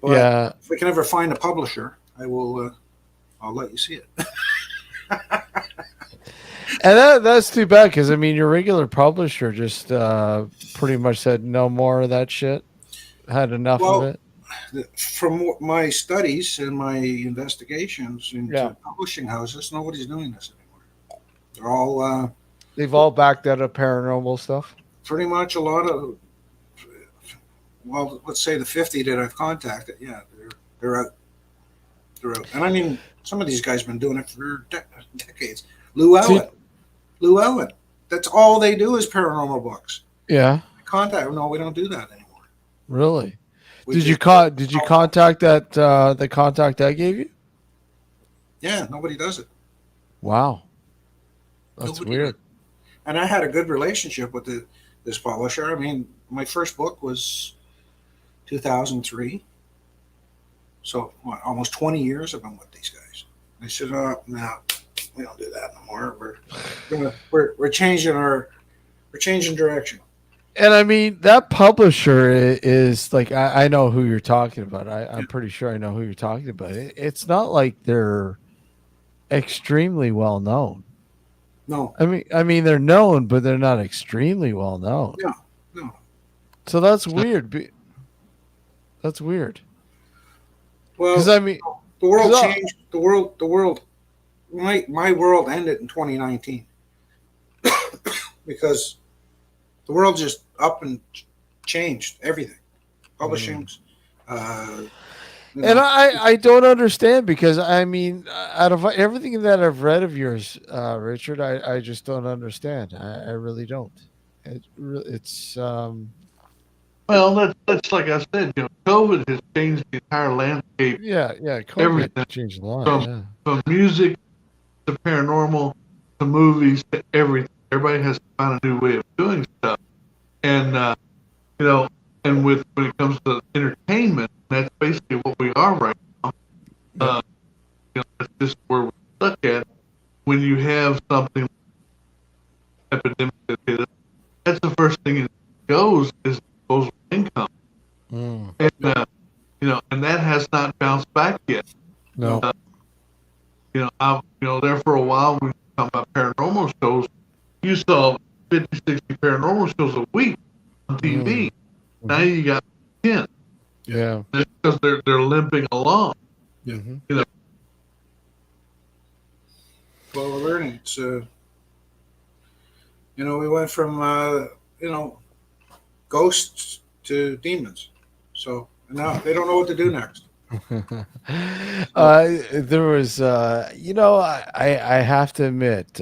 But Yeah, if we can ever find a publisher, I'll let you see it. And that's too bad because I mean, your regular publisher just pretty much said no more of that shit. Had enough of Well, it. from my studies and my investigations Yeah, into publishing houses, nobody's doing this anymore. They're all they've all backed out of paranormal stuff. pretty much a lot of, well, let's say the 50 that I've contacted. Yeah, they're out. They're out. And I mean, some of these guys have been doing it for decades. Lou See, Allen. Lou Allen. That's all they do is paranormal books. yeah, Contact. No, we don't do that anymore. really. We Did you just- did you contact that the contact I gave you? Yeah, nobody does it. Wow, that's Nobody weird. And I had a good relationship with this publisher. I mean, my first book was 2003, so what, almost 20 years I've been with these guys. They said, "Oh, no, we don't do that no more. We're changing direction." And I mean, that publisher is like I know who you're talking about. I'm pretty sure I know who you're talking about. It's not like they're extremely well known. No, I mean, they're known, but they're not extremely well known. no, no. So that's weird. That's weird. Because Well, I mean, the world 'cause changed. The world. My world ended in 2019 because the world just up and changed everything. Publishing's. You and know, I don't understand because I mean, out of everything that I've read of yours, Richard, I just don't understand. I really don't. It's Well, that's like I said. COVID has changed the entire landscape yeah, COVID Everything. changed a lot. from Yeah. from music to paranormal to movies to everything. Everybody has to find a new way of doing stuff, and and when it comes to entertainment, that's basically what we are right now. Uh, that's just where we're stuck at. When you have something epidemic that hit us, that's the first thing that goes is disposable income, Mm, and and that has not bounced back yet. no. There for a while we were talking about paranormal shows. You saw 50, 60 paranormal shows a week on TV. Now you got 10. Yeah. Just because they're limping along. Mhm. well, we're learning. It's we went from ghosts to demons. So now they don't know what to do next. There was, I have to admit,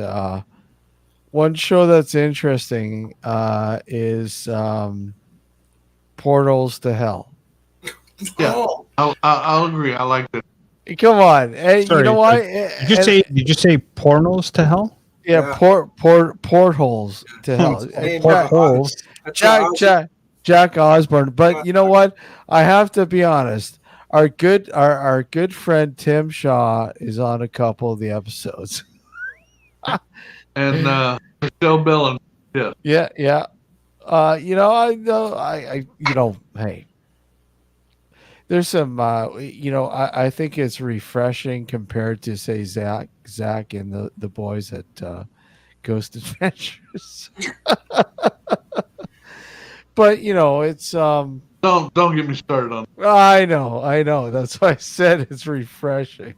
one show that's interesting is Portals to Hell. Yeah. Oh, I'll agree. I like that. Come on, hey, you Sorry, know what? Did you say pornos to hell? Yeah, Yeah. portholes to hell. Name Portholes. that's Jack Osborne. But you know what? I have to be honest. Our good friend Tim Shaw is on a couple of the episodes. And Michelle Bellin. Yeah. Yeah. Hey, there's some, I think it's refreshing compared to say Zach and the boys at Ghost Adventures. But it's Don't get me started on. I know. That's why I said it's refreshing.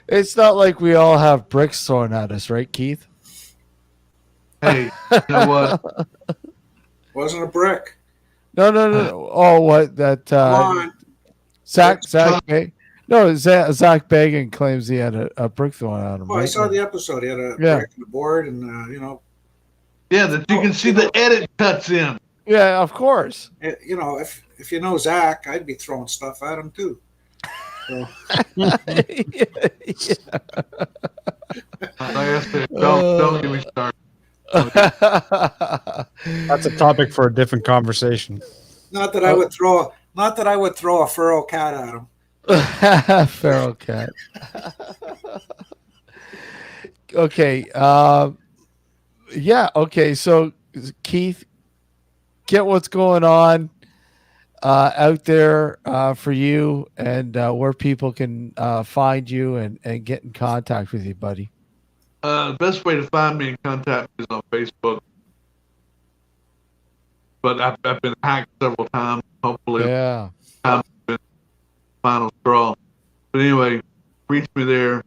It's not like we all have bricks thrown at us, right, Keith? Hey, you know what? wasn't a brick. No. Oh, what that Come on. Zach Bagan claims he had a brick thrown at him. Well, I right? saw the episode. He had a Yeah. brick and a board, and Yeah, that you can see the edit cuts in. Yeah, of course. if you know Zach, I'd be throwing stuff at him too. So, Yeah. Like I said, don't get me started. That's a topic for a different conversation. not that I would throw a feral cat at him. Feral cat. Okay. Yeah. Okay. So Keith, get what's going on. out there for you, and where people can find you and get in contact with you, buddy? The best way to find me and contact me is on Facebook. But I've been hacked several times. Hopefully, Yeah. time's been the final straw. But anyway, reach me there.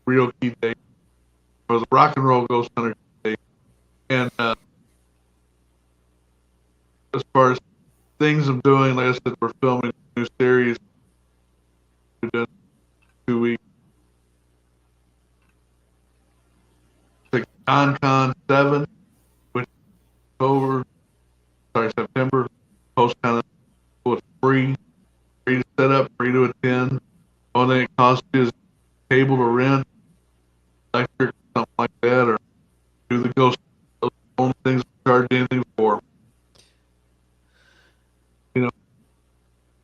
Real Key Day, or the Rock and Roll Ghost Hunter Day. And as far as things I'm doing, like I said, we're filming a new series. We're doing 2 weeks. It's like Con 7, which is September. Post kind of it's free to set up, free to attend. Only thing it costs you is cable to rent, electric, something like that, or do the ghost. Those are the only things we charge anything for. You know,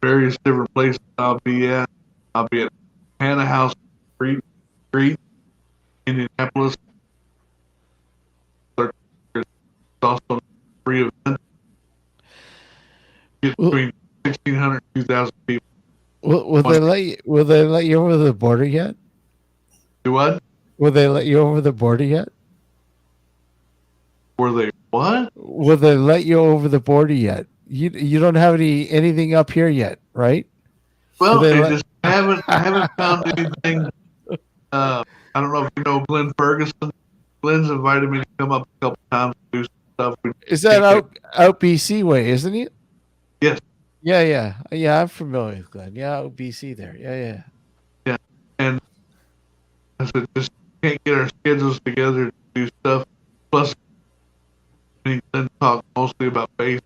various different places I'll be at. I'll be at Hannah House Street, Indianapolis. There's also a free event. Get between 1,600 and 2,000 people. Will they let you? Will they let you over the border yet? Do what? Will they let you over the border yet? Were they what? Will they let you over the border yet? You don't have anything up here yet, right? Well, they they let- just haven't found anything. I don't know if you know Glenn Ferguson. Glenn's invited me to come up a couple times to do some stuff. Is that out BC way, isn't it? Yes. Yeah. I'm familiar with Glenn. Yeah, out BC there. Yeah. And I said, just can't get our schedules together to do stuff. Plus, me and Glenn talk mostly about bass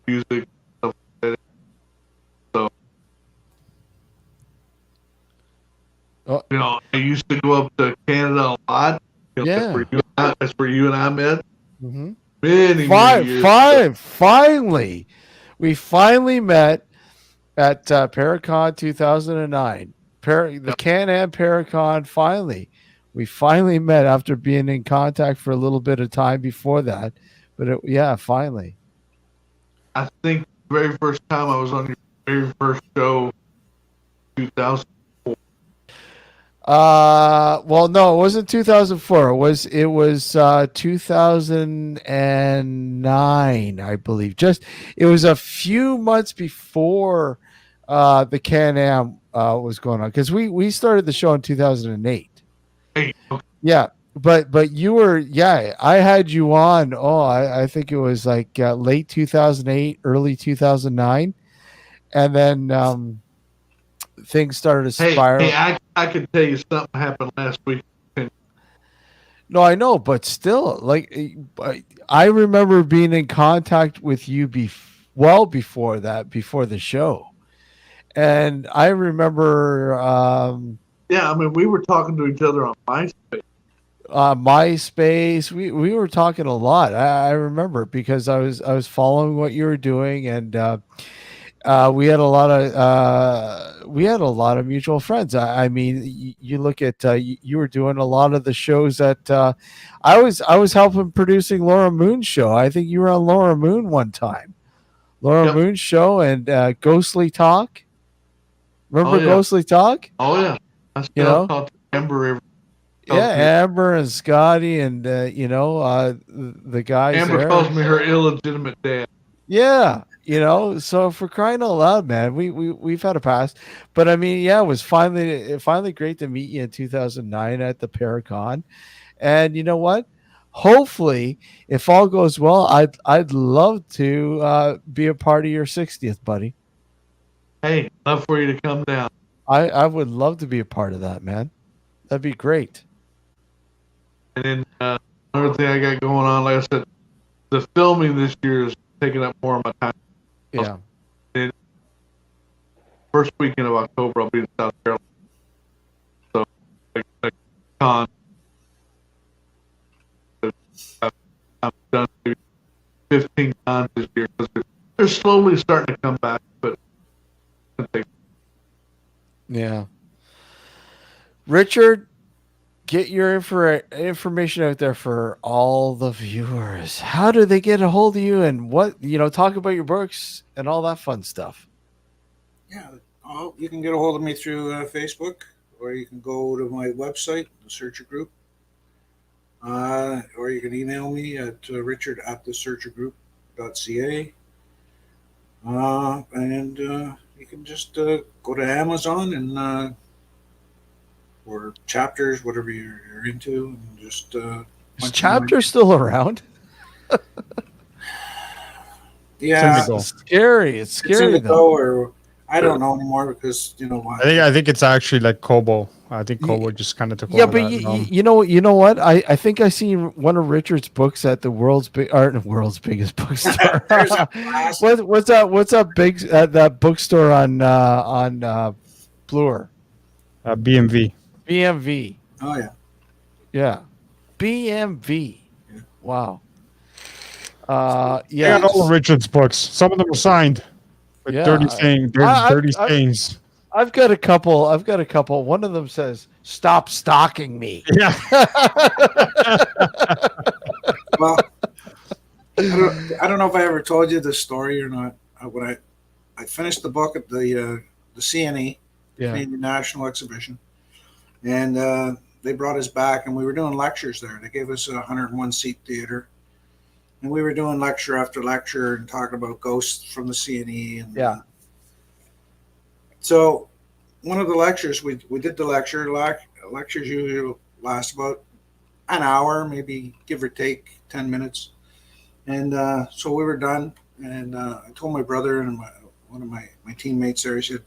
music, stuff like that. So, you know, I used to go up to Canada a lot. You know, Yeah. that's where you and I met. Mm-hmm. Many years ago. Finally, we finally met at Paracon 2009. The Can-Am Paracon. Finally, we finally met after being in contact for a little bit of time before that. But finally. I think the very first time I was on your very first show, 2000. Well, no, it wasn't 2004. It was 2009, I believe. It was a few months before the Can-Am was going on, because we started the show in 2008. Hey, okay. Yeah, but you were, I had you on. I think it was like late 2008, early 2009, and then things started to spiral. Hey, I could tell you something happened last week. No, I know, but still, like, I remember being in contact with you well before that, before the show, and I remember, Yeah, I mean, we were talking to each other on MySpace. MySpace. We were talking a lot. I remember, because I was following what you were doing, and we had a lot of mutual friends. I mean, you look at you were doing a lot of the shows that I was helping producing Laura Moon's show. I think you were on Laura Moon one time. Laura Moon's show and Ghostly Talk. Remember Ghostly Talk? Oh yeah, I still talk to Amber. Amber and Scotty and the guys. Amber there. calls me her illegitimate dad. Yeah. So for crying out loud, man, we've had a past, but I mean, it was finally great to meet you in 2009 at the Paracon, and you know what? Hopefully, if all goes well, I'd love to be a part of your 60th, buddy. Hey, love for you to come down. I would love to be a part of that, man. That'd be great. And then another thing I got going on, like I said, the filming this year is taking up more of my time. Yeah. And first weekend of October, I'll be in South Carolina. So, like con, I've done 15 cons this year. They're slowly starting to come back, but yeah. Richard, get your information out there for all the viewers. How do they get a hold of you, and what talk about your books and all that fun stuff? Yeah, you can get a hold of me through Facebook, or you can go to my website, the Searcher Group, or you can email me at richard@thesearchergroup.ca, and you can just go to Amazon and or Chapters, whatever you're into, and just Is Chapter still around? Yeah, It's scary. It's scary it's though. or I don't know anymore because I think it's actually like Kobo. I think Kobo just kind of took Yeah, over but that realm. you know what? I think I seen one of Richard's books at the world's biggest bookstore. There's a classic. What's up big at that bookstore on Bloor? BMV. BMV. Oh yeah. Yeah. BMV. Yeah. Wow. I Yeah. got all of Richard's books. Some of them are signed with Yeah, dirty saying. There's dirty stains. I've got a couple. One of them says, "Stop stalking me." Yeah. Well, I don't know if I ever told you this story or not. When I finished the book at the CNE, Yeah. Canadian National Exhibition, and they brought us back, and we were doing lectures there. They gave us a 101 seat theater, and we were doing lecture after lecture and talking about ghosts from the CNE. And Yeah. So one of the lectures, we did the lecture. Lectures usually last about an hour, maybe give or take 10 minutes. And so we were done. And I told my brother and one of my teammates there, he said,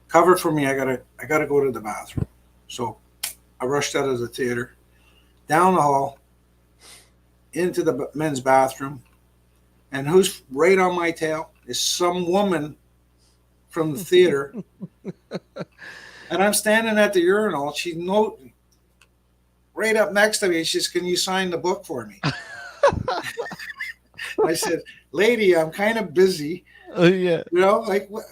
cover for me. I gotta go to the bathroom. So I rushed out of the theater, down the hall, into the men's bathroom. And who's right on my tail is some woman from the theater. And I'm standing at the urinal. She right up next to me. She says, "Can you sign the book for me?" I said, "Lady, I'm kind of busy." Yeah. Like what?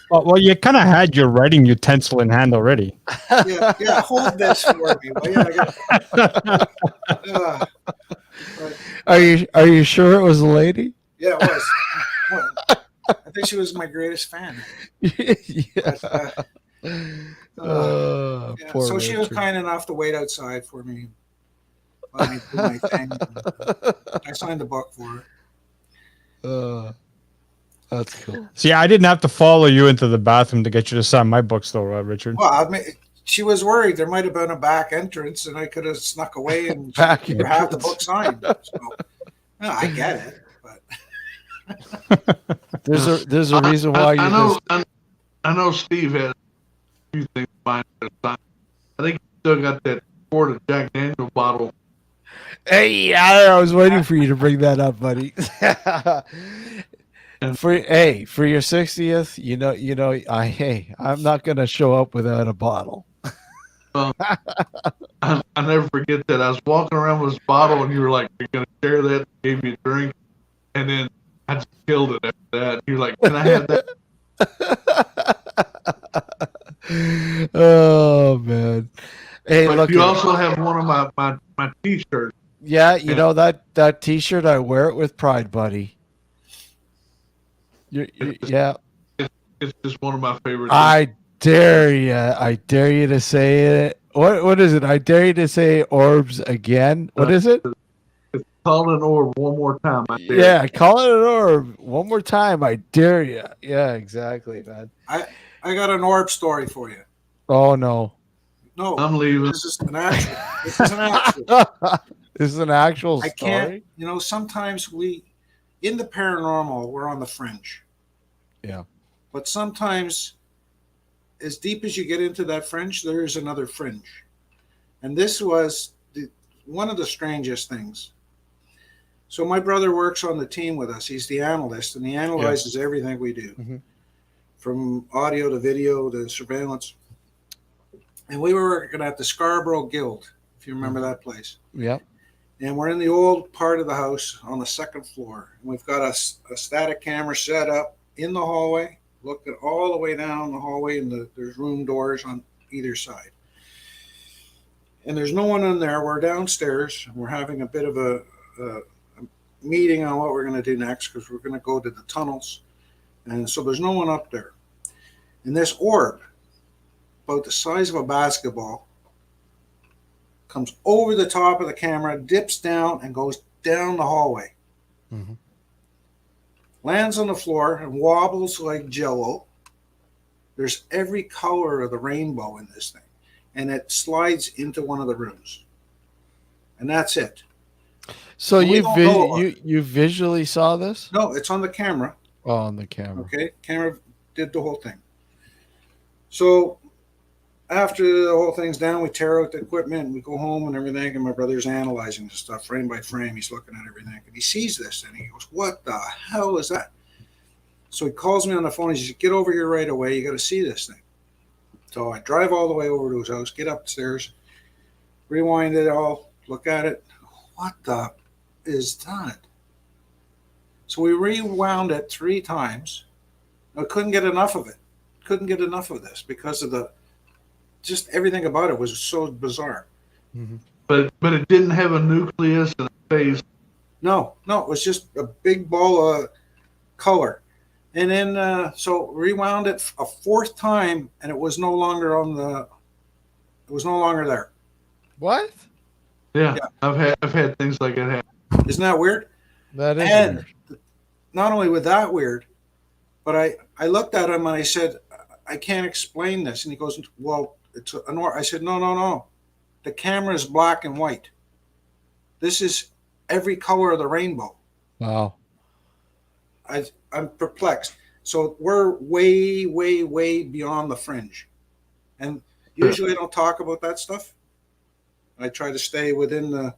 Well, you kind of had your writing utensil in hand already. Yeah, hold this for me. Well, yeah, Are you sure it was a lady? yeah, it was. Well, I think she was my greatest fan. Yeah. Poor So she was Richard. kind enough to wait outside for me. Let me do my thing. I signed the book for her. That's cool. See, I didn't have to follow you into the bathroom to get you to sign my books, though, Richard. Well, she was worried there might have been a back entrance, and I could have snuck away and Back have the entrance. book signed. So, no, I get it, but There's a reason why you I know Steve has a few things in mind at the time. I think he still got that quart of Jack Daniel bottle. Hey, I was waiting for you to bring that up, buddy. For your 60th, I'm not gonna show up without a bottle. Well, I never forget that. I was walking around with this bottle, and you were like, "You're gonna share that?" Gave me a drink, and then I just killed it after that. You're like, "Can I have that?" Oh man. Hey, But look. you also have one of my T-shirts. Yeah, that T-shirt, I wear it with pride, buddy. Yeah. It's just one of my favorite. I dare you. I dare you to say it. What is it? I dare you to say orbs again. What is it? Call an orb one more time. I dare. Yeah, call it an orb one more time. I dare you. Yeah, exactly, man. I got an orb story for you. Oh no. No, I'm leaving. This is an actual. This is an actual. This is an actual I story. can't. Sometimes in the paranormal, we're on the fringe. Yeah. But sometimes, as deep as you get into that fringe, there is another fringe. And this was one of the strangest things. So my brother works on the team with us. He's the analyst, and he analyzes everything we do, from audio to video to surveillance. And we were working at the Scarborough Guild, if you remember that place. Yep. And we're in the old part of the house on the second floor. And we've got a static camera set up in the hallway, looking all the way down the hallway, and there's room doors on either side. and there's no one in there. We're downstairs. And we're having a bit of a meeting on what we're going to do next because we're going to go to the tunnels. And so there's no one up there. And this orb, about the size of a basketball, comes over the top of the camera, dips down, and goes down the hallway. Mm-hmm. Lands on the floor and wobbles like jello. There's every color of the rainbow in this thing. And it slides into one of the rooms. And that's it. So And we don't know- you visually saw this? No, it's on the camera. Oh, on the camera. Okay, camera did the whole thing. So after the whole thing's down, we tear out the equipment and we go home and everything. And my brother's analyzing the stuff frame by frame. He's looking at everything and he sees this and he goes, "What the hell is that?" So he calls me on the phone. He says, "Get over here right away. You got to see this thing." So I drive all the way over to his house, get upstairs, rewind it all, look at it. What the is that? So we rewound it 3 times. I couldn't get enough of it. Couldn't get enough of this because of just everything about it was so bizarre. Mm-hmm. But it didn't have a nucleus and a phase. No, it was just a big ball of color. And then so rewound it a 4th time, and it was no longer there. What? Yeah. I've had things like that happen. Isn't that weird? That is And weird. not only with that weird, but I looked at him and I said, "I can't explain this." And he goes, "Well, it's an orb." I said, No. The camera is black and white. This is every color of the rainbow. Wow. I'm perplexed. So we're way, way, way beyond the fringe. And usually I don't talk about that stuff. I try to stay within the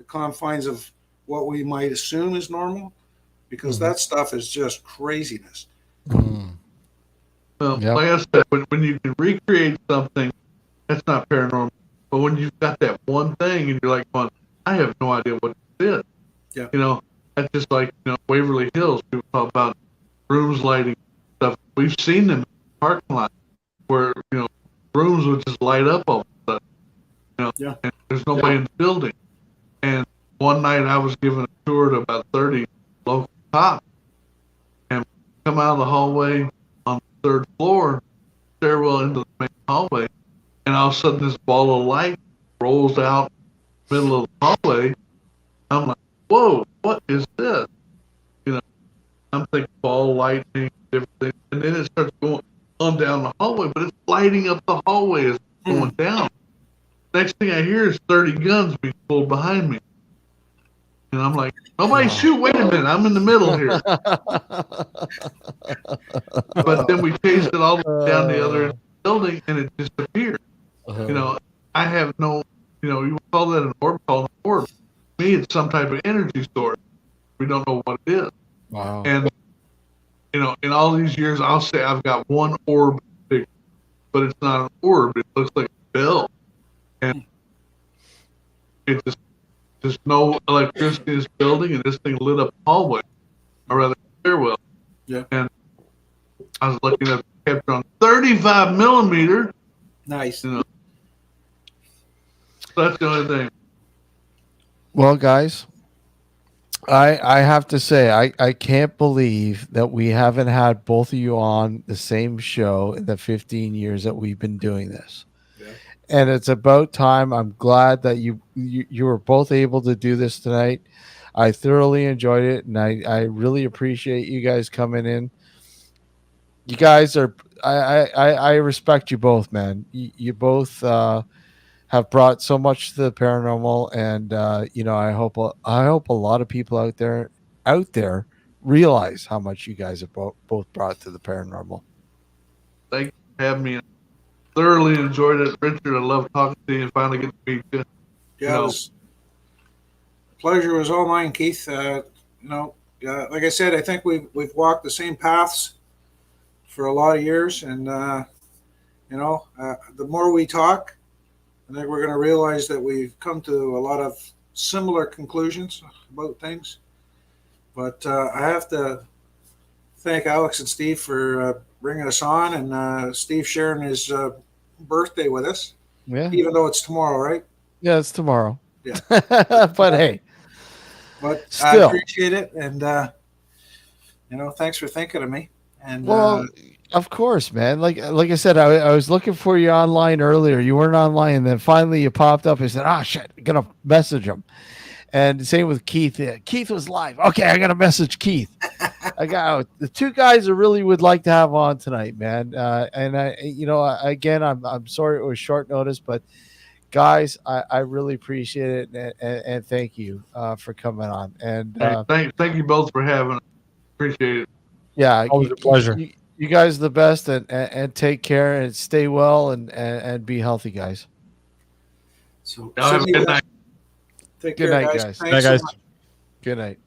confines of what we might assume is normal, because that stuff is just craziness. Mm. Well, Yep. like I said, when you can recreate something, that's not paranormal. But when you've got that one thing and you're like, "Well, I have no idea what it is." Yeah. You know, that's just like, Waverly Hills. People talk about rooms lighting stuff. We've seen them in the parking lot where, rooms would just light up all of a sudden. Yeah. And there's nobody in the building. And one night I was giving a tour to about 30 local cops. And come out of the hallway on the 3rd floor, stairwell into the main hallway, and all of a sudden this ball of light rolls out in the middle of the hallway. I'm like, "Whoa, what is this?" I'm thinking ball lightning, different things, and then it starts going on down the hallway, but it's lighting up the hallway as it's going down. Next thing I hear is 30 guns being pulled behind me. And I'm like, "Nobody shoot, wait a minute, I'm in the middle here." But then we chased it all the way down the other end of the building and it disappeared. I have no, you call that an orb, call it an orb. To me, it's some type of energy source. We don't know what it is. Wow. And, in all these years, I'll say I've got one orb picture, but it's not an orb. It looks like a bell. And it just no electricity in this building, and this thing lit up the hallway, or rather stairwell. Yeah. And I was looking at the capture on 35 millimeter. Nice. So that's the only thing. Well, guys, I have to say, I can't believe that we haven't had both of you on the same show in the 15 years that we've been doing this. Yeah. And it's about time. I'm glad that you were both able to do this tonight. I thoroughly enjoyed it, and I really appreciate you guys coming in. You guys are, I respect you both, man. You both have brought so much to the paranormal, and I hope a lot of people out there realize how much you guys have both brought to the paranormal. Thank you for having me. Thoroughly enjoyed it, Richard. I love talking to you and finally get to meet you. Yeah, it was, pleasure was all mine, Keith. Like I said, I think we've walked the same paths for a lot of years, and the more we talk, I think we're going to realize that we've come to a lot of similar conclusions about things. But I have to thank Alex and Steve for bringing us on, and Steve sharing his birthday with us. Yeah. Even though it's tomorrow, right? Yeah, it's tomorrow. Yeah. But hey, But I still, appreciate it, and thanks for thinking of me. And well, of course, man. Like I said, I was looking for you online earlier. You weren't online, and then finally you popped up. I said, "Ah, shit, I'm gonna message him." And same with Keith. Keith was live. Okay, I gotta message Keith. I got the two guys I really would like to have on tonight, man. And again, I'm sorry it was short notice, but guys, I really appreciate it, and thank you for coming on. And Hey, thank you both for having us. Appreciate it. yeah, Always a pleasure. you guys are the best, and take care and stay well and be healthy, guys. so Y'all have a Sydney, good night. take Good care, night, guys. guys. Thanks Bye, so guys. much. Good night.